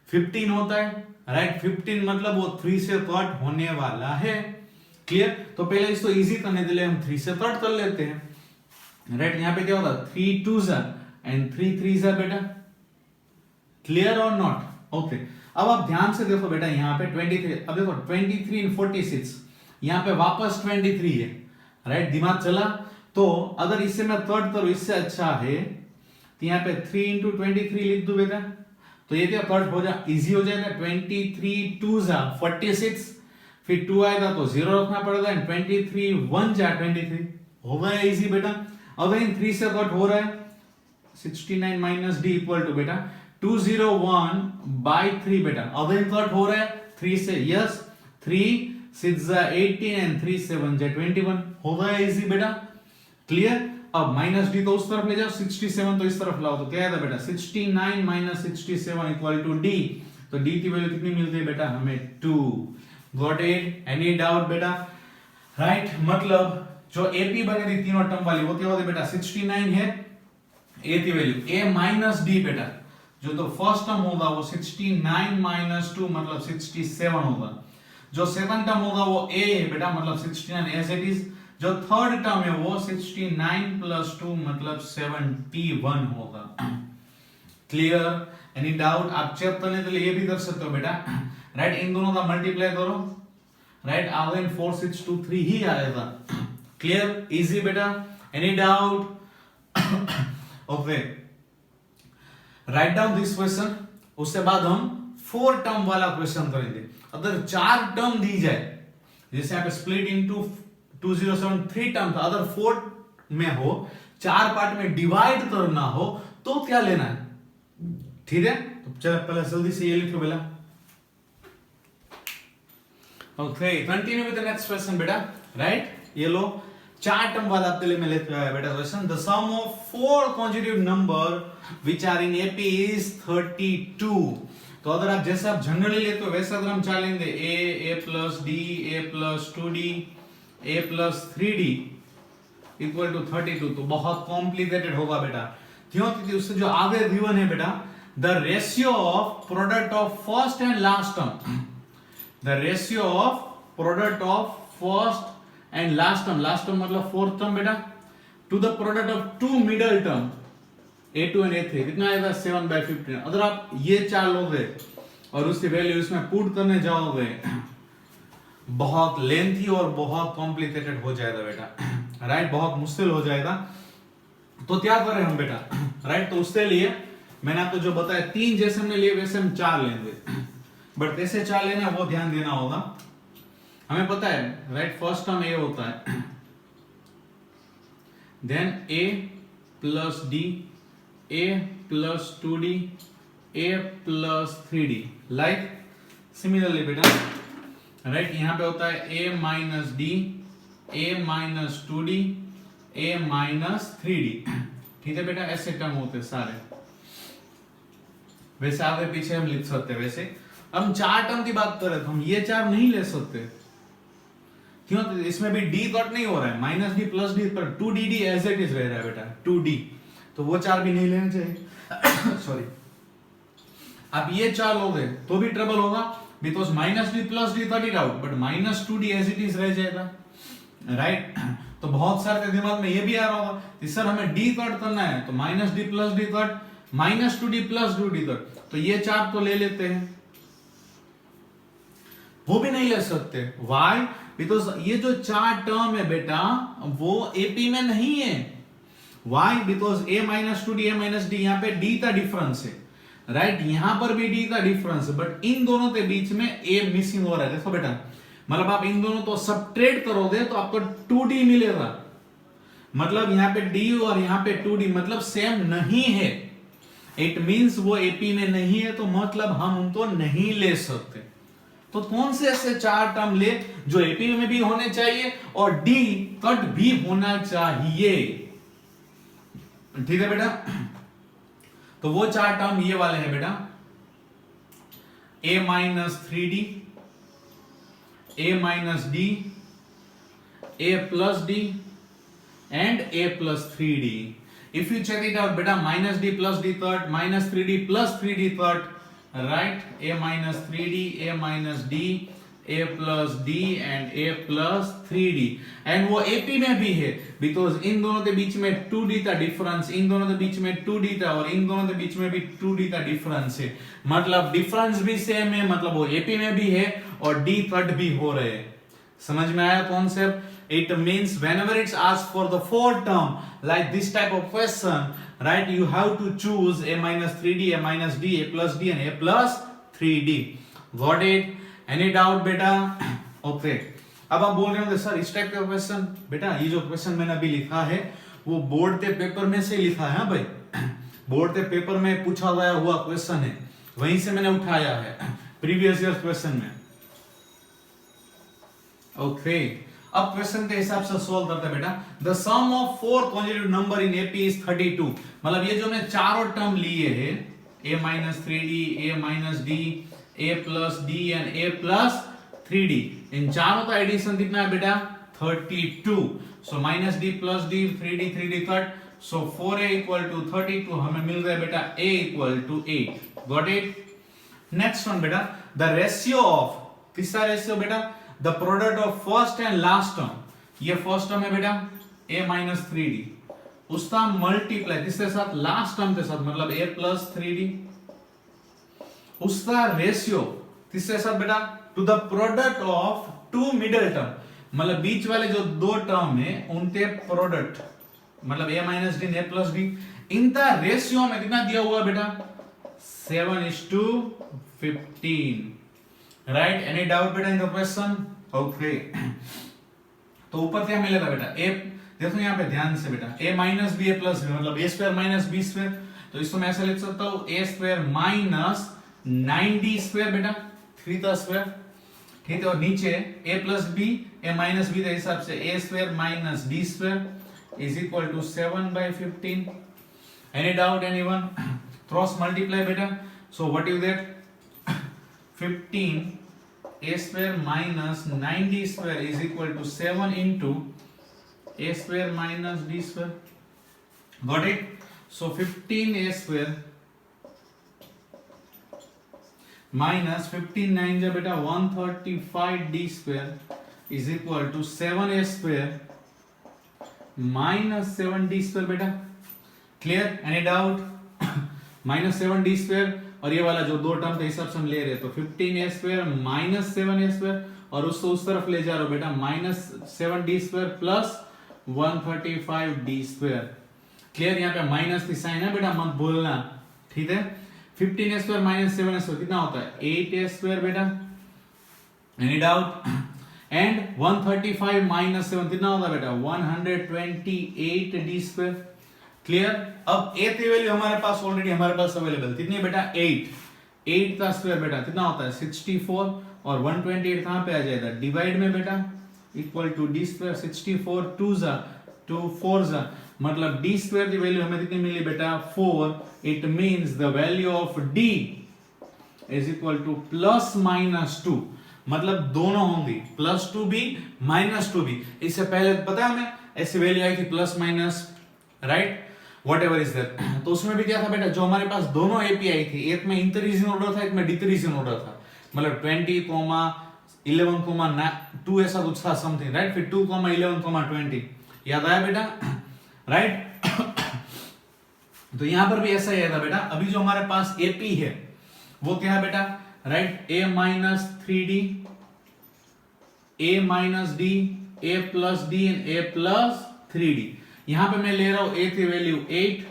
15 होता है, राइट। 15 मतलब वो 3 से कट होने वाला है। क्लियर? तो पहले इसको इजी करने के लिए हम 3 से कट कर लेते हैं, राइट। यहाँ पे क्या होगा? 3 2s एंड 3 3s बेटा। क्लियर और नॉट? ओके, अब आप ध्यान से देखो बेटा, यहाँ पे 23, अब देखो 23 and 46, यहाँ पे वापस 23 है, राइट। दिमाग चला? तो अगर इससे मैं कट करूं, इससे अच्छा है तो यहाँ पे 3 into 23 लिख दूं बेटा, तो ये क्या कट हो जाए, इजी हो जाएगा। 23 2s 46, फिर 2 आएगा तो 0 रखना पड़ेगा, एंड 23 1 जा 23, हो गया इजी बेटा। अगर इन 3 से कट हो रहा है, 69 माइनस डी इक्वल टू बेटा 201 बाय 3 बेटा। अगर कट हो रहा है 3 से, यस, 3 6 18 एंड 3 7 21, हो गया इजी बेटा। क्लियर? अब माइनस डी तो उस तरफ ले जाओ, 67 तो इस तरफ लाओ, तो क्या आएगा बेटा? 69 माइनस 67 इक्वल टू डी। तो डी की वैल्यू कितनी मिलती है बेटा? हमें 2। Got it? एनी डाउट बेटा? राइट, मतलब जो एपी बनेगी तीनों टर्म वाली, वो क्या होती है बेटा? 69 है, ए की वैल्यू a माइनस डी बेटा, जो तो फर्स्ट टर्म होगा वो 69 माइनस 2 मतलब 67 होगा, जो सेकंड टर्म होगा वो a है बेटा मतलब 69 एज इट इज, जो थर्ड टर्म है वो 69 प्लस 2 मतलब 71 होगा। क्लियर? Any doubt? आप चेक करने के लिए ये भी कर सकते हो बेटा, राइट, इन दोनों का मल्टीप्लाई करो, राइट, अगेन 4 6 2 3 ही आएगा। क्लियर? इजी बेटा? Any doubt? Okay, write down this question. उसके बाद हम 4 टर्म वाला क्वेश्चन करेंगे। अगर 4 टर्म दी जाए, जैसे आप स्प्लिट इनटू 207 3 टर्म था, अगर 4 में हो, 4 पार्ट में डिवाइड करना हो तो क्या लेना है? ठीक है, तो चलो पहले जल्दी से ये लिखो बेटा। Okay, continue with the next question बेटा, राइट, ये लो 4 टर्म वाला आपके लिए मैं लेके आया बेटा question. The sum of 4 consecutive number which are in AP is 32। तो अगर आप जैसे आप जनरली लेते हो वैसे अगर हम चालेंगे a plus d, a plus 2d, a plus 3d equal to 32, तो बहुत कॉम्प्लिकेटेड होगा बेटा। क्योंकि उससे जो आगे गिवन है बेटा, the ratio of product of first and last term, the ratio of product of first and last term मतलब फोर्थ टर्म बेटा, to the product of 2 middle term a2 and a3 कितना आएगा 7/15। अगर आप ये 4 लोगे और उसकी वैल्यू इसमें पुट करने जाओगे, बहुत लेंथी और बहुत कॉम्प्लिकेटेड हो जाएगा बेटा, राइट, बहुत मुश्किल हो जाएगा। तो क्या करें हम बेटा, राइट, तो उसके लिए मैंने आपको जो बताया 3 जैसे हमने लिए वैसे हम 4 लेंगे, बट कैसे 4 लेना वो ध्यान देना होगा। हमें पता है, राइट, फर्स्ट टर्म a होता है, then a plus d, a plus 2d, a plus 3d, like similarly बेटा, राइट, यहां पे होता है a minus d, a minus 2d, a minus 3d। ठीक है बेटा, ऐसे टर्म होते हैं सारे, वैसे आगे पीछे हम लिख सकते हैं। वैसे हम 4 टर्म की बात कर रहे तो हम ये 4 नहीं ले सकते, क्यों? इसमें भी d कट नहीं हो रहा है, माइनस डी प्लस डी पर 2dd एज इट इज रह रहा है बेटा, 2d, तो वो 4 भी नहीं लेने चाहिए। सॉरी, अब ये 4 लोगे तो भी ट्रबल होगा, because minus d plus d cut it out, but minus 2d as it is रह जाएगा, राइट। तो बहुत सारे के दिमाग में ये भी आ रहा होगा कि सर हमें d कट करना है, तो minus d plus d cut, minus 2d plus 2d cut, तो ये 4 तो ले लेते हैं, वो भी नहीं ले सकते। व्हाई? बिकॉज ये जो 4 टर्म है बेटा वो एपी में नहीं है। Why? Because a minus 2d, a minus D, यहाँ पे d का डिफरेंस है, राइट, यहां पर भी d का डिफरेंस है, बट इन दोनों के बीच में a मिसिंग हो रहा है। देखो बेटा, मतलब आप इन दोनों को सबट्रेक्ट करोगे तो आपको 2d मिलेगा, मतलब यहाँ पे d और यहाँ पे 2d मतलब सेम नहीं है, इट मींस वो एपी में नहीं है, तो मतलब हम उनको नहीं ले सकते। तो कौन से ऐसे 4 टर्म ले जो एपी में भी होने चाहिए और डी कट भी होना चाहिए? ठीक है बेटा, तो वो 4 टर्म ये वाले हैं बेटा, a minus 3d, a minus d, a plus d and a plus 3d. If you check it out beta, minus d plus d third, minus 3d plus 3d third, right, a minus 3d, a minus d, a plus d and a plus 3d, and वो ap में भी है, because इन दोनों के बीच में 2d का difference, इन दोनों के बीच में 2d था और इन दोनों के बीच में भी 2d का डिफरेंस है, मतलब डिफरेंस भी सेम है, मतलब वो ap में भी है और d कट भी हो रहे हैं। समझ में आया concept? It means whenever it's asked for the 4 term like this type of question, right, you have to choose a minus 3d, a minus d, a plus d and a plus 3d. Got it? Any doubt बेटा? Okay. अब आप बोल रहे होंगे sir इस type का question, बेटा ये जो क्वेश्चन मैंने अभी लिखा है वो बोर्ड के पेपर में से लिखा है। हाँ भाई, बोर्ड के पेपर में पूछा गया हुआ क्वेश्चन है, वहीं से मैंने उठाया है प्रीवियस ईयर क्वेश्चन में। ओके, अब क्वेश्चन के हिसाब से सॉल्व करते हैं बेटा। The sum of 4 consecutive number in AP is 32। मतलब ये जो मैं चारों टर्म लिए हैं, a minus 3d, a minus d, a plus d and a plus 3d, इन चारों का एडिशन कितना है बेटा 32। So minus d plus d, 3d 3d cut, so 4a equal to 32, हमें मिल रहा है बेटा a equal to 8. Got it. Next one बेटा, द रेशियो ऑफ, तीसरा रेशियो बेटा, the product of first and last term. ये फर्स्ट टर्म है बेटा a माइनस 3d, उसका मल्टीप्लाई किसके साथ, लास्ट टर्म के साथ, मतलब a प्लस 3d, उसका रेशियो किसके साथ बेटा, to the product of to middle term, मतलब बीच वाले जो दो टर्म है उनके प्रोडक्ट, मतलब a minus D a plus D, इनका रेशियो में कितना दिया हुआ बेटा, 7:15. राइट. एनी डाउट बेटा इन द क्वेश्चन? ओके. तो ऊपर क्या मिलेगा बेटा, a, देखो यहाँ पे ध्यान से बेटा, a minus b a plus b, मतलब a square minus b square, तो इसको मैं ऐसे लिख सकता हूँ a square minus 9d square बेटा, 3 का स्क्वायर. ठीक है. और नीचे a plus b, a minus b के हिसाब से a square minus d square is equal to 7/15. Any doubt anyone? Cross multiply बेटा, so what you get, 15 a square minus 9d square is equal to 7 into a square minus d square. Got it. So 15a square minus 15 9 जा बेटा 135d square is equal to 7a square minus 7d square बेटा. Clear? Any doubt? Minus 7d square और ये वाला जो दो term के हिसाब से हम ले रहे हैं, तो 15a square minus 7a square, और उसको उस तरफ ले जा रहे हो बेटा, minus 7d square plus 135d square. Clear? यहाँ पे माइनस की साइन है बेटा, मत भूलना. ठीक है. 15a square minus 7a square कितना होता है, 8a स्क्वायर बेटा. Any doubt? एंड 135 माइनस 7 कितना होता है बेटा, 128d स्क्वायर. क्लियर? अब a की वैल्यू हमारे पास ऑलरेडी हमारे पास अवेलेबल कितनी है बेटा, 8 का स्क्वायर बेटा कितना होता है, 64, और 128 कहां पे आ जाएगा, डिवाइड में बेटा, इक्वल टू d स्क्वायर. 64 2 4 जा, मतलब d स्क्वायर की वैल्यू हमें कितनी मिली बेटा, 4. It means the value of d is equal two plus minus 2, मतलब दोनों होंगी, प्लस 2 भी माइनस 2 भी. इससे पहले पता है हमें ऐसी वैल्यू आई थी plus minus, right, what ever is that. तो उसमें भी क्या था बेटा, जो हमारे पास दोनों एपीआई थी, एक में इंक्रीजिंग ऑर्डर था, एक में डिक्रीजिंग ऑर्डर था, मतलब 20, 11, 2 ऐसा कुछ था समथिंग, राइट. फिर 2, 11, 20. याद आया बेटा? राइट. तो यहां पर भी ऐसा ही था बेटा. अभी जो हमारे पास एपी है वो क्या है बेटा, right, a minus 3d, a minus d, a plus d and a plus 3d. यहां पे मैं ले रहा हूं a की वैल्यू 8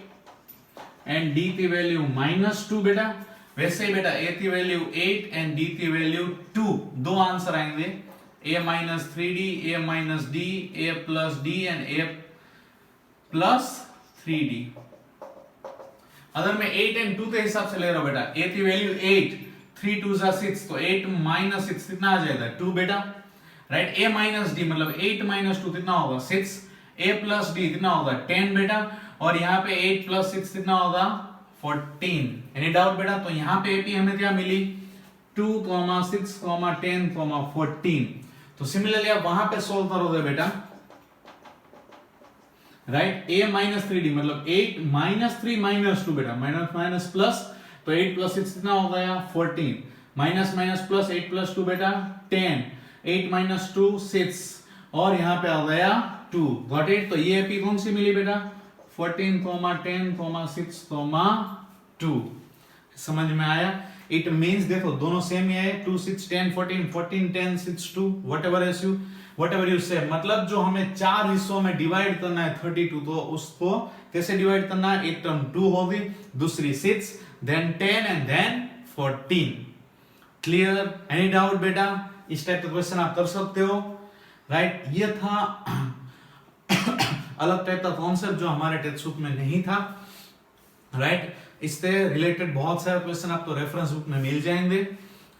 एंड d की वैल्यू माइनस 2 बेटा. वैसे ही बेटा a की वैल्यू 8 एंड d की वैल्यू 2, दो आंसर आएंगे, a minus 3d, a minus d, a plus d and a plus 3d. अगर मैं 8 एंड 2 के हिसाब से ले रहा हूं बेटा, a की वैल्यू 8, 3 2 6, तो 8 माइनस 6 कितना आ जाएगा, 2 बेटा. राइट. a माइनस d मतलब 8 माइनस 2 कितना होगा, 6. a प्लस d कितना होगा, 10 बेटा. और यहाँ पे 8 प्लस 6 कितना होगा, 14. एनी डाउट बेटा? तो यहाँ पे एपी हमें क्या मिली, 2, 6, 10, 14. तो सिमिलरली आप वहां पे सोल्व करोगे बेटा, राइट. a माइनस 3d मतलब 8 माइनस 3 माइनस 2 बेटा, माइनस माइनस प्लस, तो 8 प्लस 6 कितना हो गया, 14. माइनस माइनस प्लस 8 प्लस 2 बेटा 10. 8 माइनस 2 6, और यहाँ पे आ गया 2. Got it. तो ये एपी कौन सी मिली बेटा, 14, 10, 6, 2. समझ में आया? इट मींस देखो दोनों सेम ही है, 2 6 10 14, 14 10 6 2, व्हाटएवर यू से. मतलब जो हमें चार हिस्सों में डिवाइड करना है 32, तो उसको कैसे डिवाइड करना है, एक टर्म 2 होगी, दूसरी 6, then 10 and then 14. Clear? Any doubt बेटा? इस टाइप का क्वेश्चन आप कर सकते हो, राइट. ये था अलग टाइप का कॉन्सेप्ट जो हमारे टेक्स्ट बुक में नहीं था, राइट. इससे रिलेटेड बहुत सारे क्वेश्चन आपको रेफरेंस बुक में मिल जाएंगे,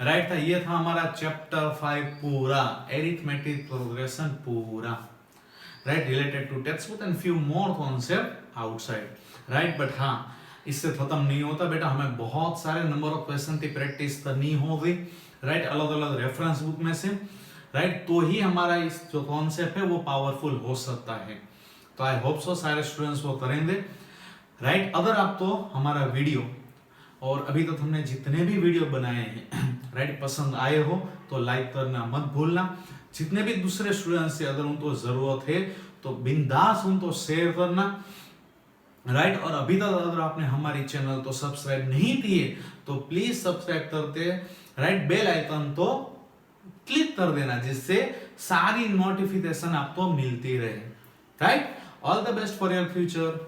राइट. था ये था हमारा चैप्टर 5 पूरा, एरिथमेटिक प्रोग्रेशन पूरा, right, related to textbook and few more concept outside, right. But हाँ, इससे खत्म नहीं होता बेटा, हमें बहुत सारे नंबर ऑफ क्वेश्चन की प्रैक्टिस करनी होगी, राइट, अलग अलग रेफरेंस बुक में से, राइट. तो ही हमारा इस जो कॉन्सेप्ट है वो पावरफुल हो सकता है. तो आई होप सो सारे स्टूडेंट्स वो करेंगे, राइट। अगर आपको हमारा वीडियो और अभी तक हमने जितने भी वीडियो बनाए हैं राइट पसंद आए हो तो लाइक करना मत भूलना। जितने भी दूसरे स्टूडेंट्स से अगर उनको जरूरत है तो बिंदास उनको शेयर करना, राइट। और अभी तक अगर आपने हमारी चैनल तो सब्सक्राइब नहीं किए तो प्लीज सब्सक्राइब करते, राइट। बेल आइकन तो क्लिक कर देना जिससे सारी नोटिफिकेशन आपको मिलती रहे, right. All the best for your future.